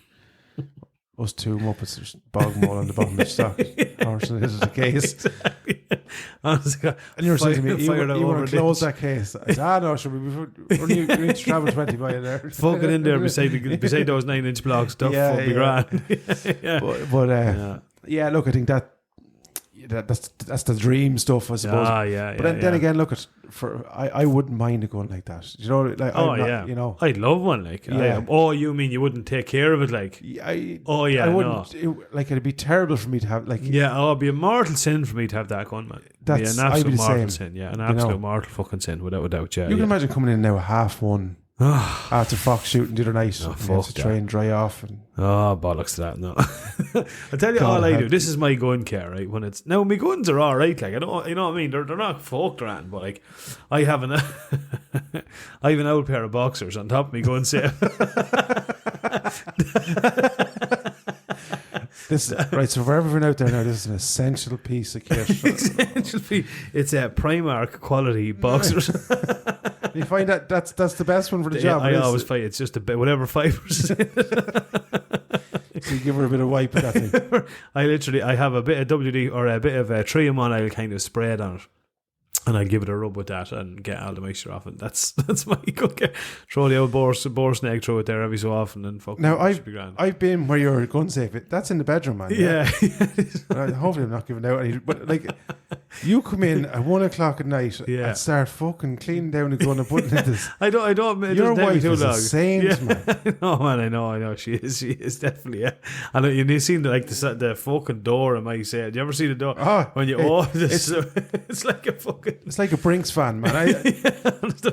us two Muppets just bog them all on the bottom of the stock. Unfortunately, this is the case. Exactly. Honestly, And you're saying to me, you fired it want over to close the- that case. I said, no, should we need to travel 20 by there. Fucking in there beside those 9-inch blocks. Stuff Yeah, would be yeah. grand. Yeah. But yeah, look, I think that's the dream stuff, I suppose. But then again, look, I wouldn't mind it going like that. You know, like I'm not, you know, I'd love one. Like, Yeah. you mean you wouldn't take care of it? Like, I no. wouldn't. It'd be terrible for me to have like. It'd be a mortal sin for me to have that gun, man. It'd be an I'd absolute be the mortal same. sin. Yeah, an You absolute know. mortal fucking sin, without a doubt. Yeah, You can imagine coming in now at 1:30 after Fox shooting the other night. Oh, and you fuck have to try that. and dry off. And Oh, bollocks to that, no. I tell you, God, all I do, help. this is my gun care, right? When it's now, my guns are all right, like, I don't, you know what I mean? They're not fucked or anything, but like, I have an old pair of boxers on top of me gun safe. this right. So for everyone out there now, this is an essential piece of kit. Essentially, it's a Primark quality boxers. You find that's the best one for the job. I it is. always fight. It's just a bit whatever fibers. So you give her a bit of wipe at that thing. I have a bit of WD or a bit of Triamon. I'll kind of spray it on it, and I'll give it a rub with that and get all the moisture off it. That's my gun care. Throw the old boar snake through it there every so often, and fucking Now it should be grand. I've been where your gun safe. That's in the bedroom, man. Yeah. Hopefully I'm not giving out any. But like, you come in at 1 o'clock at night Yeah. and start fucking cleaning down the gun and putting it in this. I don't. It Your doesn't take me wife too is a long. saint, man. I know. She is definitely. Yeah. I know you've seen the fucking door in my set. Do you ever see the door Oh, when you it's like a fucking. It's like a Brinks fan, man.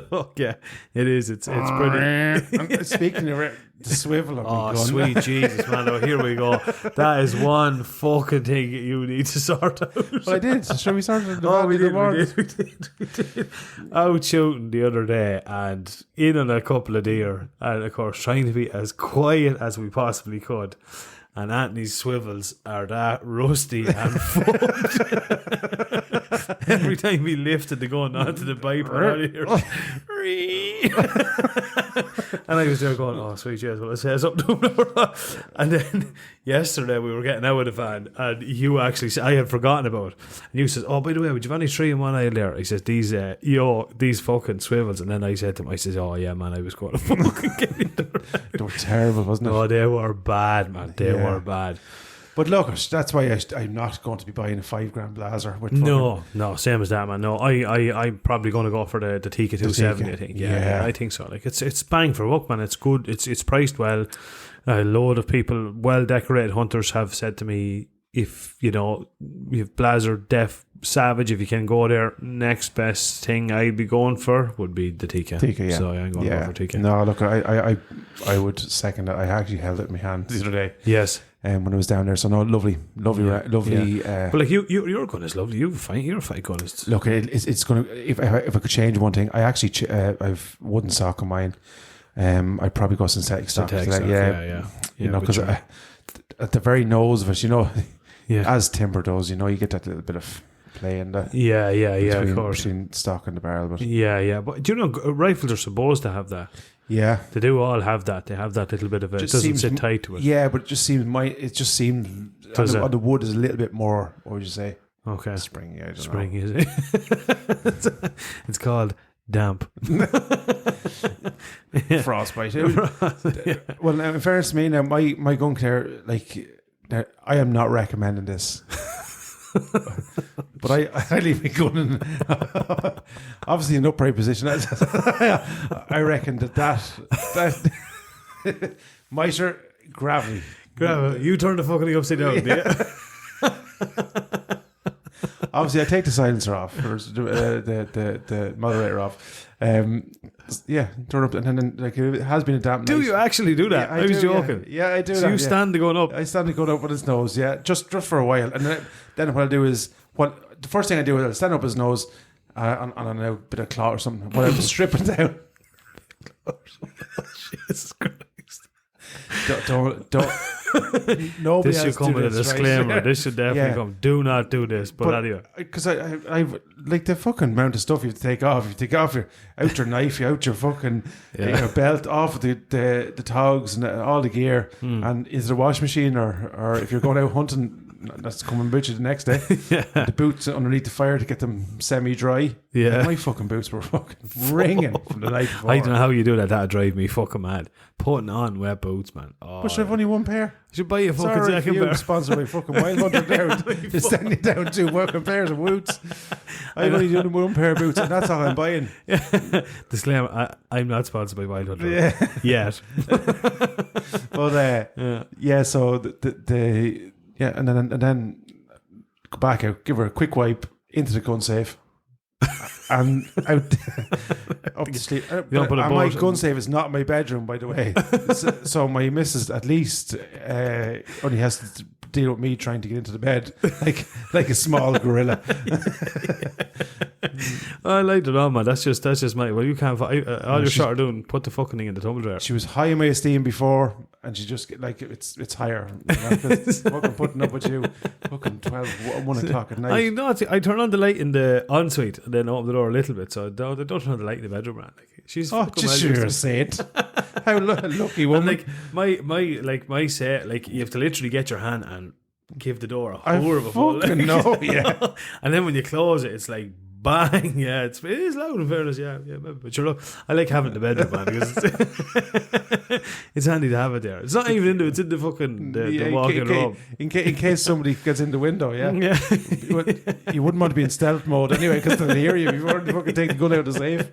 Fuck yeah, it is. It's pretty. I'm speaking of the swivel of my Oh, gun. sweet Jesus, man. Oh, here we go. That is one fucking thing you need to sort out. Well, I did. Shall we start at the Oh, valley in the morning? we did. Out shooting the other day and in on a couple of deer, and of course trying to be as quiet as we possibly could. And Anthony's swivels are that rusty and fucked. Every time we lifted the gun onto the pipe, and I was there going, oh, sweet Jesus, well, I say something to him. And then yesterday we were getting out of the van, and you actually said, I had forgotten about it. And you said, oh, by the way, would you have any 3 in 1 aisle there? He says, these fucking swivels. And then I said to him, I said, oh, yeah, man, I was going to fucking get it. They were terrible, wasn't it? Oh, they were bad, man. They Yeah. were bad. But look, that's why I'm not going to be buying a $5,000 blazer. With No, same as that, man. No, I'm probably going to go for the Tika 270. Tika. I think, Yeah. I think so. Like it's bang for buck, man. It's good. It's priced well. A load of people, well decorated hunters, have said to me, if you have Blazer, Def, Savage, if you can go there, next best thing I'd be going for would be the Tika. Tika, yeah. So I'm going to go for Tika. No, look, I would second that. I actually held it in my hand the other day. Yes. When I was down there, so no, lovely. Yeah. But like your gun is lovely. Your fight gun is. Look, it's gonna. If I could change one thing, I actually I've wooden sock on mine. I'd probably go synthetic stock. Yeah. You know, because at the very nose of it, yeah. as timber does, you get that little bit of play in the of course. between stock and the barrel. But But do you know rifles are supposed to have that? yeah, They do all have that. They have that little bit of it. It Just doesn't seems sit tight to it. yeah, but it just seems Does it? on the wood is a little bit more. What would you say? Okay. Springy. I don't Spring, know. is it? It's called damp. Frostbite. Yeah. Well, now, in fairness to me, now my gun care, now, I am not recommending this. But I leave my gun in obviously an upright position. I reckon that mitre gravity. You turn the fucking thing upside down, yeah. Obviously, I take the silencer off, or the moderator off. Turn up, and then like it has been a damp night. Do you actually do that? Yeah, I was do, joking. Yeah, I do. So that, you yeah. stand the gun up. I stand the gun up with his nose, just for a while, and then what I'll do is the first thing I do is I'll stand up his nose on a bit of cloth or something. But I'm stripping down. Jesus Christ. don't. Nobody This else should come do with a this, disclaimer. right? This should definitely Yeah. come. Do not do this. But anyway. Because I've like the fucking amount of stuff you have to take off. You take off out your knife, you out your fucking belt, off the togs and all the gear. And is it a wash machine or if you're going out hunting, that's coming with you the next day. The boots underneath the fire to get them semi-dry. Yeah. Like, my fucking boots were fucking ringing from the night before. I don't know how you do that. That'd drive me fucking mad. Putting on wet boots, man. Oh, But I've only one pair. you should buy a fucking Sorry for second you, pair. sponsored by fucking Wild Hunter there. They're sending down 2 fucking pairs of boots. I've only done one pair of boots and that's all I'm buying. Disclaimer: I'm not sponsored by Wild Hunter yet. But so the and then go back out, give her a quick wipe into the gun safe. And out up to sleep. don't put a My boat gun safe is not in my bedroom, by the way. So my missus at least only has to deal with me trying to get into the bed like a small gorilla. I like it all, man. That's just my. Well, you can't. All you're sort of doing, put the fucking thing in the tumble dryer. She was high in my esteem before, and she just like it's higher. Fucking putting up with you, fucking 1 o'clock at night. I know. I turn on the light in the ensuite and then open the door a little bit, so I don't turn on the light in the bedroom, man. Like, she's fucking just well you're a used to saint. How lucky woman. And my set, like you have to literally get your hand and give the door a I horrible. fucking know, yeah. And then when you close it, it's like bang, yeah. It is loud in fairness, yeah. But you're look, I like having it in the bedroom, man, because it's handy to have it there. It's not even it's in the fucking the walk-in room. In case somebody gets in the window, yeah. You wouldn't want to be in stealth mode anyway, because they'll hear you before they fucking take the gun out of the safe.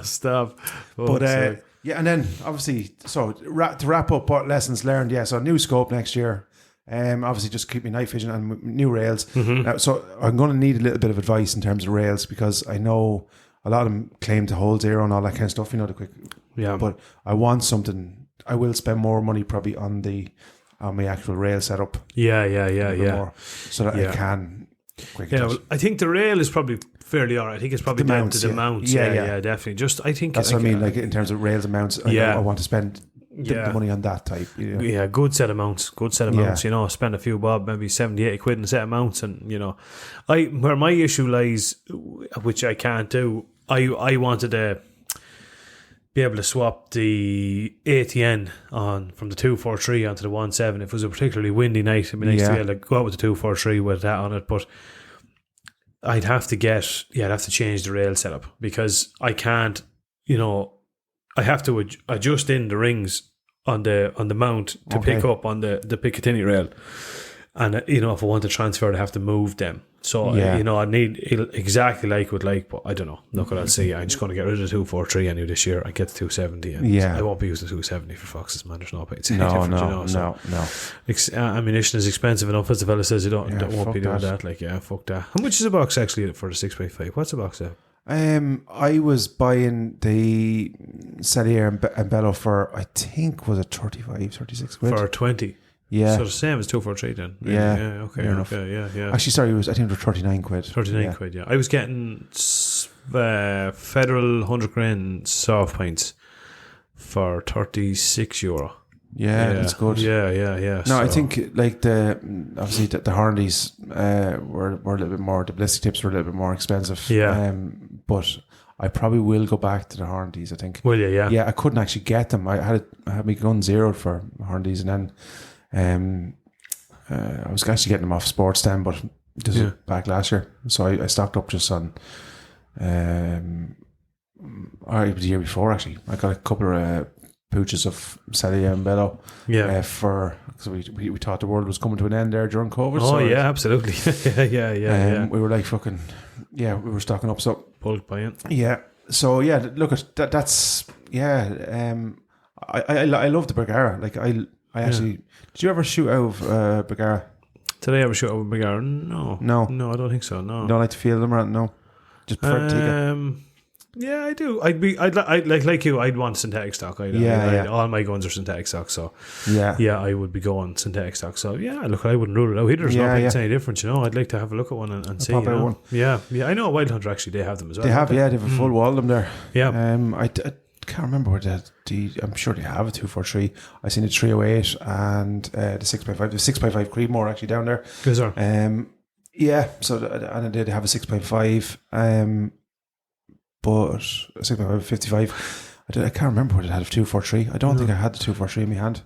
Stop. But and then obviously, so to wrap up, what lessons learned? Yeah, so new scope next year. Obviously, just keep me night vision and new rails. Now, so I'm going to need a little bit of advice in terms of rails, because I know a lot of them claim to hold zero and all that kind of stuff. You know, the quick. Yeah. But I want something. I will spend more money probably on my actual rail setup. Yeah. More, so that I can. Well, I think the rail is probably fairly alright. I think it's probably down to the mounts. Yeah, definitely. Just I think that's what I mean. Like in terms of rails and mounts, I want to spend the money on that type. You know? Yeah, good set of mounts. You know, spend a few bob, maybe 70-80 quid in a set of mounts, and you know, where my issue lies, which I can't do. I wanted to be able to swap the ATN on from the 243 onto the 17 if it was a particularly windy night. It'd be nice to be able to go out with the 243 with that on it, but I'd have to change the rail setup, because I can't, you know, I have to adjust in the rings on the mount to pick up on the Picatinny rail, and you know, if I want to transfer, I have to move them. So you know, I need exactly like but I don't know. Look what I'll see. I'm just going to get rid of the 243 anyway this year. I get the 270, and I won't be using the 270 for Foxes, man. There's no point. No. Ammunition is expensive enough, as the fella says. You won't be doing that. Like, fuck that. How much is a box actually for the 6x5? What's a box at? I was buying the Cellier and Bello for, I think, was it 36 quid? For 20. Yeah. So the same as 243 then. Really? Yeah. Okay. Yeah. Actually, sorry, I think it was 39 quid. 39 quid, yeah. I was getting Federal 100 grain soft pints for €36. Yeah, that's good. Yeah. No, I think like obviously the Hornadies were a little bit more. The ballistic tips were a little bit more expensive. Yeah. But I probably will go back to the Hornadies, I think. Will you? Yeah. Yeah, I couldn't actually get them. I had my gun zeroed for Hornadies, and then I was actually getting them off Sports Den, but this was back last year, so I stocked up just on. It was the year before actually. I got a couple of pooches of Cellier and Bello. Yeah. Because we thought the world was coming to an end there during COVID. Oh, so yeah, absolutely. yeah. We were like fucking, we were stocking up. So bulk buying. Yeah. So look at that. That's I love the Bergara. Like I actually. Did you ever shoot out of Bergara? Did I ever shoot out of Bergara? No, I don't think so. No. You don't like to feel them around? No. Just prefer to take it. Yeah, I do. I'd like you. I'd want synthetic stock. All my guns are synthetic stock, so I would be going synthetic stock. So look, I wouldn't rule it out either. There's no point it's any difference, you know. I'd like to have a look at one and see. Pop out one. Yeah. I know Wild Hunter actually they have them as well. They have a full wall of them there. Yeah. can't remember what I'm sure they have a 243. I seen a 308 and the 6x5. The 6x5 Creedmoor actually down there. Is there? Yeah. So and I did have a 6x5. But a 6x5 55. I can't remember what it had of 243. I don't think I had the 243 in my hand.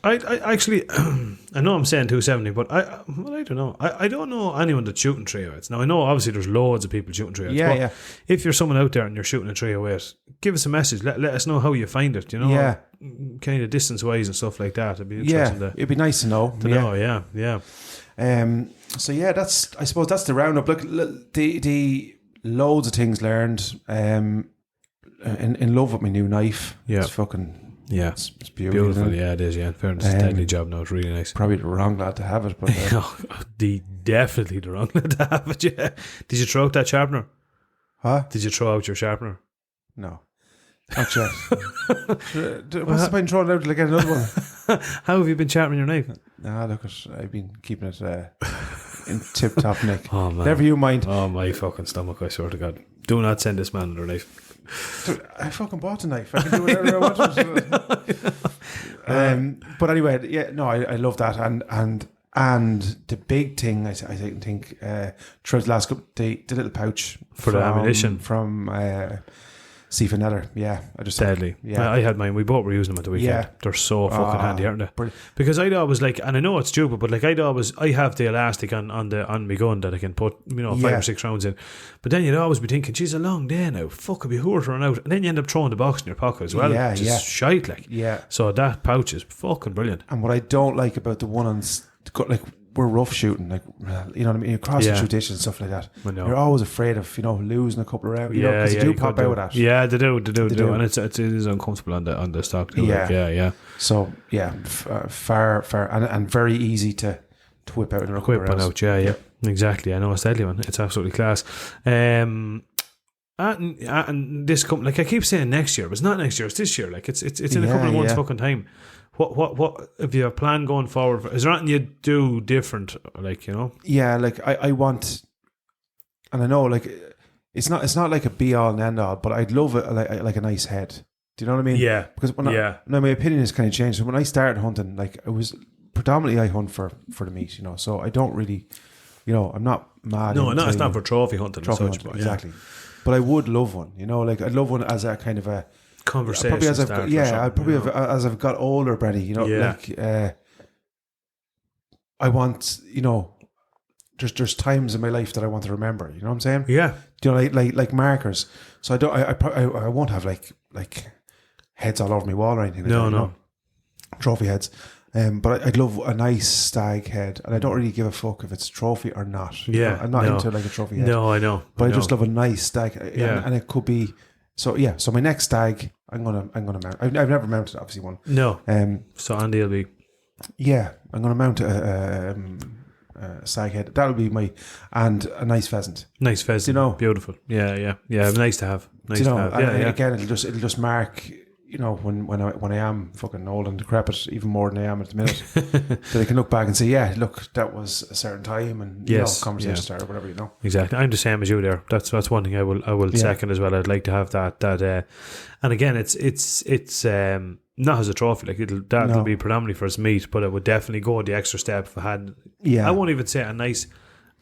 I actually, I know I'm saying 270, but I don't know. I don't know anyone that's shooting 308s. Now, I know obviously there's loads of people shooting 308s. Yeah, but yeah. if you're someone out there and you're shooting a 308, give us a message. Let us know how you find it, you know? Yeah. Kind of distance-wise and stuff like that. It'd be interesting it'd be nice to know. Yeah. So, yeah, I suppose that's the roundup. Look, the loads of things learned. In love with my new knife. Yeah. It's fucking... Yeah, it's beautiful. Yeah, it is. Yeah, in fairness, it's a deadly job now. It's really nice. Probably the wrong lad to have it, but Definitely the wrong lad to have it. Yeah. Did you throw out that sharpener? Huh? Did you throw out your sharpener? No, not yet. What's the point in throwing it out till I get another one? How have you been sharpening your knife? Nah, look, I've been keeping it in tip-top nick. Oh man, never you mind. Oh my fucking stomach! I swear to God, do not send this man another knife. Dude, I fucking bought a knife. I can do whatever I want to. But anyway, yeah, no, I love that, and the big thing I think throughout the last couple, the little pouch for the ammunition from Sifa Neller. Yeah, I just deadly. Yeah, I had mine. We both were using them at the weekend. Yeah. They're so fucking handy, aren't they? Brilliant. Because I'd always like, and I know it's stupid, but like I have the elastic on my gun that I can put 5 or 6 rounds in. But then you'd always be thinking, geez, a long day now. Fuck, it'd be hurt run out, and then you end up throwing the box in your pocket as well. Yeah, just shite like. Yeah. So that pouch is fucking brilliant. And what I don't like about the one on like, we're rough shooting, like, you know what I mean, you cross the tradition and stuff like that. You're always afraid of losing a couple of rounds, because they do pop out of that. Yeah, they do, and it is uncomfortable on the stock too. Yeah. So far and very easy to whip out and whip one out. Yeah, exactly. I know, it's deadly, man. It's absolutely class. And this like I keep saying next year, but it's not next year. It's this year. Like it's in a couple of months' fucking time. What if you have a plan going forward? Is there anything you do different? Like, you know? Yeah, like I want, and I know like it's not like a be all and end all, but I'd love it like a nice head. Do you know what I mean? Yeah. Because now my opinion has kind of changed. So when I started hunting, like it was predominantly I hunt for the meat, So I don't really, I'm not mad. No, it's not for trophy hunting. Exactly. But I would love one. Like I'd love one as a kind of a conversation. Probably as I've got older, Brenny. Like I want, there's times in my life that I want to remember. You know what I'm saying? Yeah. Like markers. So I won't have like heads all over my wall or anything. No. Trophy heads. But I'd love a nice stag head, and I don't really give a fuck if it's a trophy or not. Yeah, I'm not into like a trophy head. No, I know. But I just love a nice stag. Yeah, and it could be. So yeah, so my next stag, I'm gonna mount. I've never mounted obviously one. No. So Andy will be. Yeah, I'm gonna mount a stag head. That'll be and a nice pheasant. Nice pheasant. Beautiful. Yeah. Nice to have. Yeah. Again, it'll just mark. When I am fucking old and decrepit, even more than I am at the minute, that I can look back and say, yeah, look, that was a certain time, and conversation started, whatever, Exactly. I'm the same as you there. That's one thing I will second as well. I'd like to have that. And again, it's not as a trophy. Like that'll be predominantly for its meat, but it would definitely go the extra step if I had. Yeah. I won't even say a nice.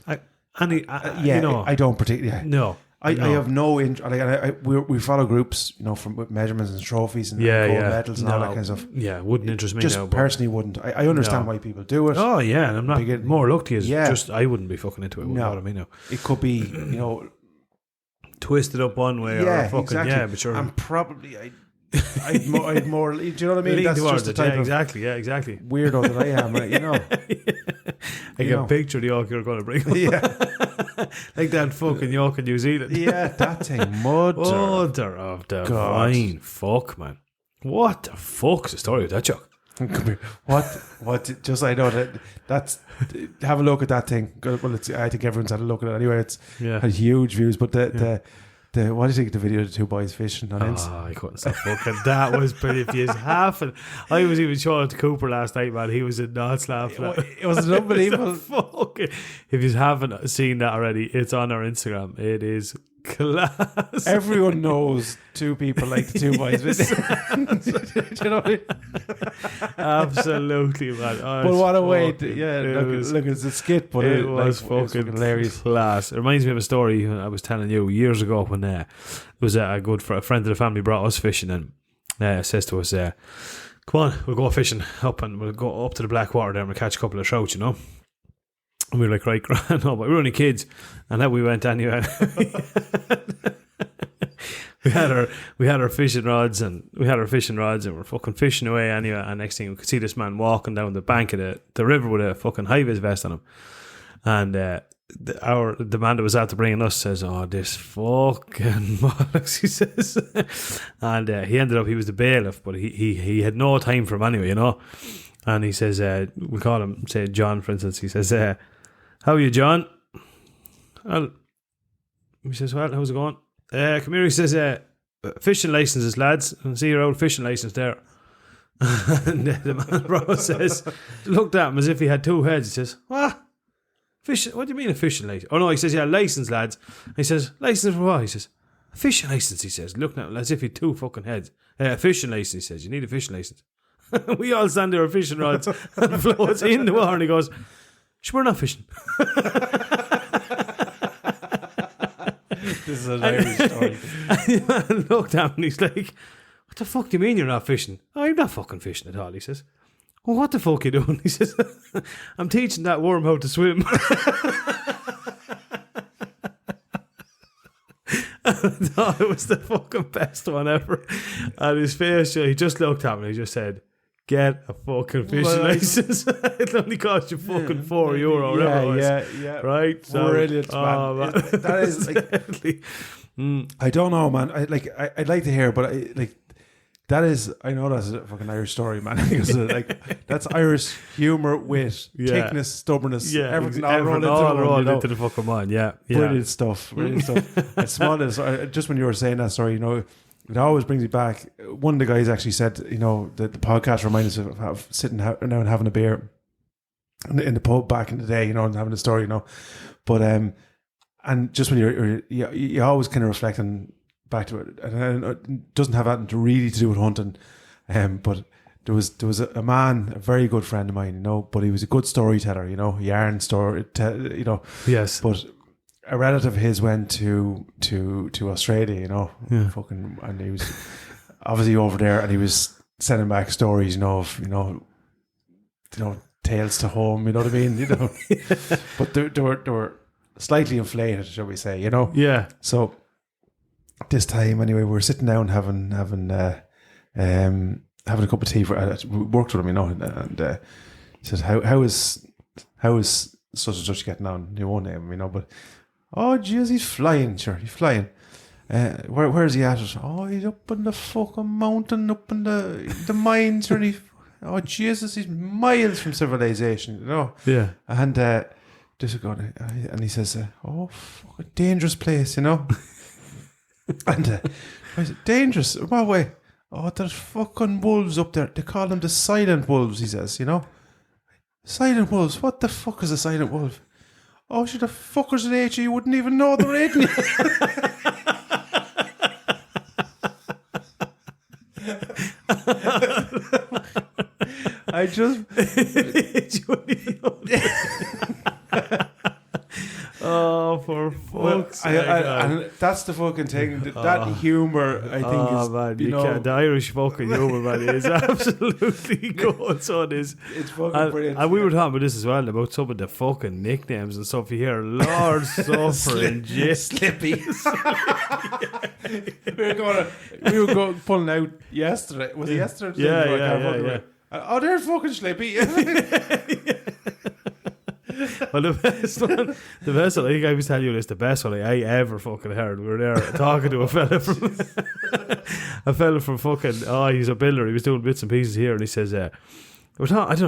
I don't particularly. No. I have no interest. We follow groups, from with measurements and trophies and gold medals and all that kind of stuff. Yeah, wouldn't interest me. Just now, personally wouldn't. I understand why people do it. Oh yeah, and I'm not more lucky. Just I wouldn't be fucking into it. No, what I mean now. It could be twisted up one way or fucking exactly. But sure. And probably I'd more. Do you know what I mean? That's just the type of exactly weirdo that I am. Right? I can picture the yoke you're going to bring. Like that fucking yoke in New Zealand. Yeah, that thing. Mother of the divine fuck, man. What the fuck's the story of that yoke? What? Just I know that's. Have a look at that thing. Well, I think everyone's had a look at it anyway. It's had huge views, but the what do you think of the video of the two boys fishing on Insta? Oh, I couldn't stop fucking. That was pretty views. I was even showing it to Cooper last night, man. He was in knots laughing. It was unbelievable. If you haven't seen that already, it's on our Instagram. It is Class. Everyone knows two people like the two boys. Do you know what I mean? Absolutely, man. Oh, But what a way! fucking- Look, it's a skit, but it was fucking hilarious. class. It reminds me of a story I was telling you years ago when it was a friend of the family brought us fishing and says to us, "Come on, we'll go fishing up and we'll go up to the black water there and we'll catch a couple of trout, you know." And we were like, right, grand. No, but we were only kids, and then we went anyway. We had our fishing rods and we're fucking fishing away anyway. And next thing we could see this man walking down the bank of the river with a fucking high vis vest on him. And the man that was out to bringing us says, "Oh, this fucking bollocks," he says. And he ended up, he was the bailiff, but he had no time for him anyway, you know. And he says, we'll call him, say John, for instance. He says, "How are you, John?" Well, he says, "Well, how's it going?" "Come here," he says, "fishing licenses, lads. I see your old fishing license there." And the man bro says, looked at him as if he had two heads. He says, "What? Fishing? What do you mean a fishing license?" Oh no, he says, "Yeah, license, lads." And he says, "License for what?" He says, "A fishing license," he says, looking at him as if he had two fucking heads. "A fishing license," he says, "you need a fishing license." We all stand there with fishing rods and floats in the water, and he goes, "Sure, we're not fishing." This is an Irish story. And the man looked at him and he's like, "What the fuck do you mean you're not fishing?" "Oh, I'm not fucking fishing at all," he says. "Well, what the fuck are you doing?" He says, "I'm teaching that worm how to swim." I thought it was the fucking best one ever. And his face, he just looked at me and he just said, "Get a fucking fishing license." It only cost you fucking €4 or whatever it was. Yeah. Right? So, Brilliant, man. man. That is like, Definitely. I don't know, man. I'd like to hear, but that is, I know that's a fucking Irish story, man. Because that's Irish humour, wit, thickness, stubbornness, everything all rolled into the fucking mind. Yeah. Brilliant stuff. It's small. Just when you were saying that story, you know, it always brings me back. One of the guys actually said, you know, that the podcast reminds us of sitting now and having a beer in the pub back in the day, you know, and having a story, you know. But and just when you're always kind of reflecting back to it, and it doesn't have anything to really to do with hunting, but there was a man, a very good friend of mine, you know, but he was a good storyteller, you know, yarn story, you know. Yes. But a relative of his went to Australia, you know, fucking, and he was obviously over there, and he was sending back stories, you know, of you know, tales to home, you know what I mean, you know. But they were slightly inflated, shall we say, you know. Yeah. So this time, anyway, we were sitting down having a cup of tea. We worked with him, you know, and he said, "How is such and such getting on?" You won't name him, you know, but. "Oh, jeez, he's flying, sure, he's flying." Where's he at? "Oh, he's up in the fucking mountain, up in the mines, and oh, Jesus, he's miles from civilization, you know." Yeah. And this is going, and he says, "Oh, fucking dangerous place, you know." And I said, "Dangerous? What way?" "Oh, there's fucking wolves up there. They call them the silent wolves," he says, you know. "Silent wolves? What the fuck is a silent wolf?" "Oh, sure, the fuckers that ate you wouldn't even know they're eating you." I just... Oh, for fuck's sake. And that's the fucking thing. That humour, I think, is... man, you know, the Irish fucking humour, man, is absolutely good. So it is. It's fucking brilliant. And we were talking about this as well, about some of the fucking nicknames and stuff. You hear, Lord Suffering, Slippy. we were going pulling out yesterday. Was it yesterday? Yeah. Oh, there's fucking Slippy. Well, the best one, I think I was telling you this, the best one I ever fucking heard. We were there talking to a fella from fucking, he's a builder. He was doing bits and pieces here, and he says, we're talking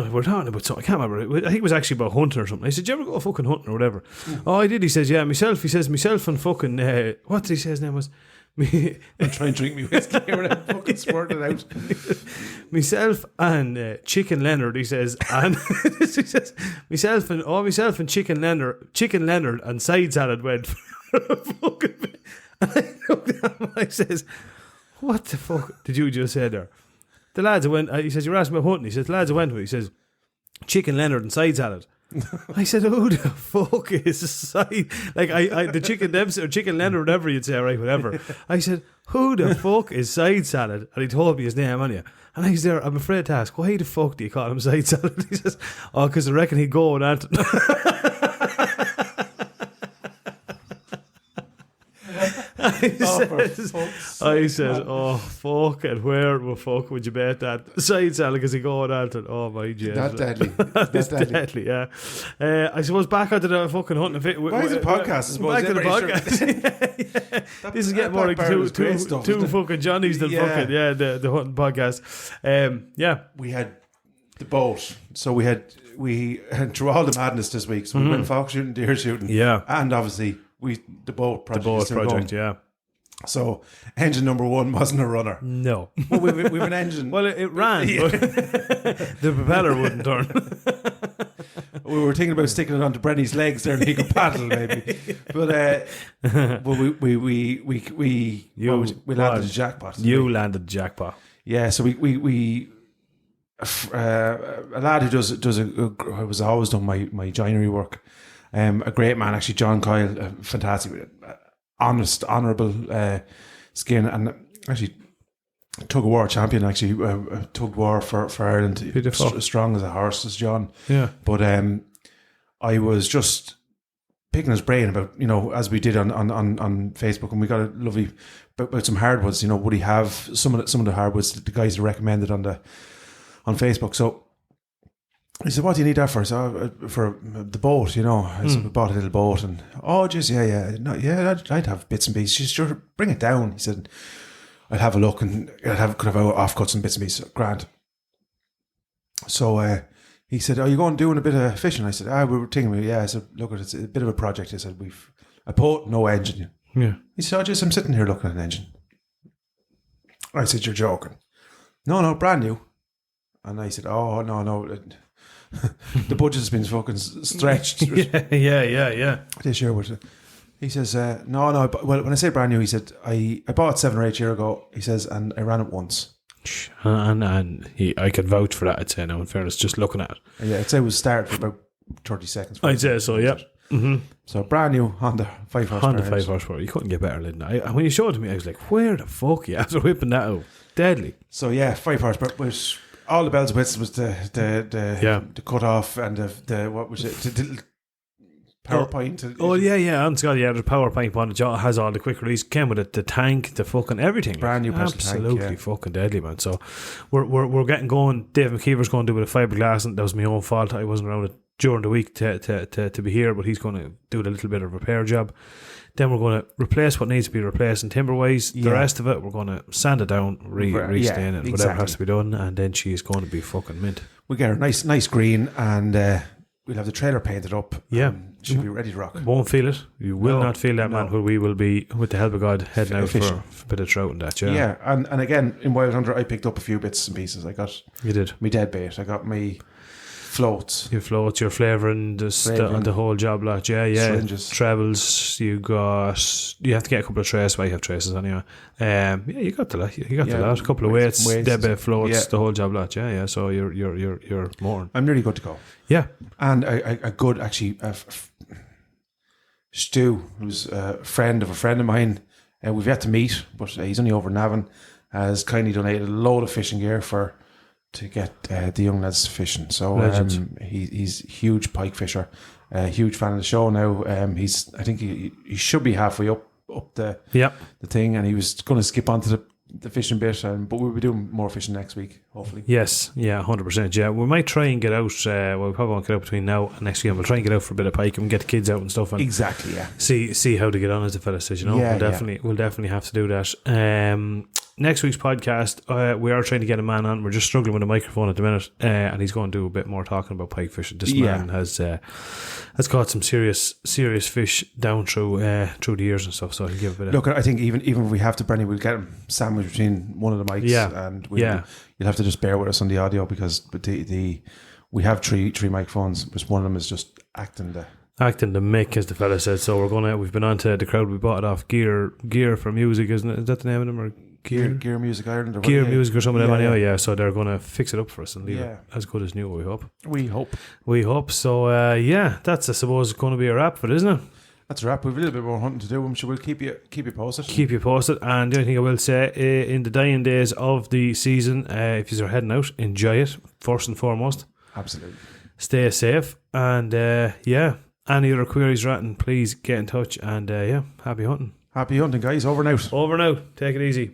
about something, I can't remember. I think it was actually about hunting or something. I said, "Did you ever go fucking hunting or whatever?" "Oh, I did." He says, "Yeah, myself." He says, "Myself and fucking, what did he say his name was?" I'm trying to drink me whiskey here and fucking squirt it out. "Myself and Chicken Leonard," he says, and he says, myself and Chicken Leonard and side salad went for a fucking bit." I looked at him, I says, what the fuck did you just say there? The lads that went, he says, you're asking about hunting. He says, the lads that went with, he says, chicken Leonard and side salad. I said, who the fuck is side? Like, the chicken Dempsey or chicken Leonard, whatever you'd say, right, whatever. I said, who the fuck is side salad? And he told me his name, and I was there, I'm afraid to ask, why the fuck do you call him side salad? He says, oh, because I reckon he'd go with Anton. I says, oh, fuck it, where the fuck would you bet that? Side salad, because he go with Anton. Oh, my Jesus. That deadly. That's deadly, yeah. I suppose back onto the fucking hunting. Why is it podcast? I suppose. Back to the podcast. Yeah. This is getting more like two fucking Johnnies than fucking, the hunting podcast. Yeah. We had the boat. So we had through all the madness this week. So we went fox shooting, deer shooting. Yeah. And obviously, the boat project. Yeah. So engine number 1 wasn't a runner. No. Well, we've an engine. Well, it ran, but the propeller wouldn't turn. We were thinking about sticking it onto Brenny's legs there and he could paddle maybe. But we landed the jackpot. You landed the jackpot. Yeah, so we a lad who has always done my joinery work. A great man, actually, John Kyle, fantastic, honest, honourable skin, and actually tug of war champion. Actually, tug of war for Ireland. Beautiful. Strong as a horse, as John. Yeah. But I was just picking his brain about, as we did on Facebook, and we got a lovely about some hardwoods. Would he have some of the hardwoods that the guys recommended on Facebook? So he said, what do you need that for? So, for the boat, So we bought a little boat and, I'd have bits and pieces. She said, sure, bring it down. He said, I'd have a look and could have offcuts and bits and pieces. Grand. So he said, are you going doing a bit of fishing? I said, we were thinking, I said, look, it's a bit of a project. I said, we've a boat, no engine. Yeah. He said, I'm sitting here looking at an engine. I said, you're joking. No, brand new. And I said, oh, no. The budget has been fucking stretched. Yeah. This year was. He says, no. Well, when I say brand new, he said I bought it 7 or 8 years ago. He says, and I ran it once. And I could vouch for that. I'd say now. In fairness, just looking at it. Yeah, I'd say it was started for about 30 seconds. I'd say so. Yeah. Mm-hmm. So brand new Honda 5 horsepower. Honda 5 horsepower. You couldn't get better than that. When you showed it to me, I was like, where the fuck? You after whipping that out, deadly. So yeah, 5 horsepower was. All the bells and whistles was the cut off and the what was it? The PowerPoint. The PowerPoint on it has all the quick release. Came with it, the tank, the fucking everything. Brand new tank. Absolutely fucking deadly, man. So we're getting going. Dave McKeever's going to do with a fiberglass, and that was my own fault. I wasn't around it during the week to be here, but he's going to do a little bit of repair job. Then we're going to replace what needs to be replaced, and timber-wise, the rest of it, we're going to sand it down, re-stain it, whatever has to be done, and then she's going to be fucking mint. We get her nice green, and we'll have the trailer painted up. Yeah. She'll be ready to rock. Won't feel it. You will not feel that, man, where we will be, with the help of God, heading out for a bit of trout and that, Yeah, and again, in Wild Hunter, I picked up a few bits and pieces. I got... You did? Me dead bait. I got me... floats. Your floats, your flavouring, the whole job lot. Yeah. Syringes. Trebles, you have to get a couple of trays, but you have traces anyway. You got the lot. You got the lot. A couple of weights, debit floats, the whole job lot. Yeah. So you're more. I'm nearly good to go. Yeah. And a good, actually, Stu, who's a friend of mine, we've yet to meet, but he's only over in Navan, has kindly donated a load of fishing gear to get the young lads fishing. So he's a huge pike fisher, a huge fan of the show now. I think he should be halfway up the thing, and he was going to skip onto the fishing bit, but we'll be doing more fishing next week, hopefully. Yes, 100%. Yeah, we might try and get out. We probably won't get out between now and next week. We'll try and get out for a bit of pike and get the kids out and stuff. And exactly. Yeah. See how to get on, as the fella says. We'll definitely have to do that. Next week's podcast, we are trying to get a man on. We're just struggling with a microphone at the minute, and he's going to do a bit more talking about pike fishing. This man has caught some serious fish down through the years and stuff. So he'll give a bit of... Look, I think even if we have to, Brenny, we'll get him sandwiched between one of the mics, and you'll have to just bear with us on the audio, because we have three microphones, but one of them is just acting the... Acting the mick, as the fella said. So we've been on to the crowd. We bought it off Gear for Music, isn't it? Is that the name of them? Or Gear Music Ireland, or Gear Music or something like that. Yeah. Anyway, yeah. So they're going to fix it up for us and leave it as good as new. We hope. We hope. So that's, I suppose, going to be a wrap for it, isn't it? That's a wrap. We've a little bit more hunting to do. I'm sure we'll keep you posted. Keep you posted. And the only thing I will say, in the dying days of the season, if you're heading out, enjoy it first and foremost. Absolutely. Stay safe. And any other queries, please get in touch. And happy hunting. Happy hunting, guys. Over and out. Over now. Take it easy.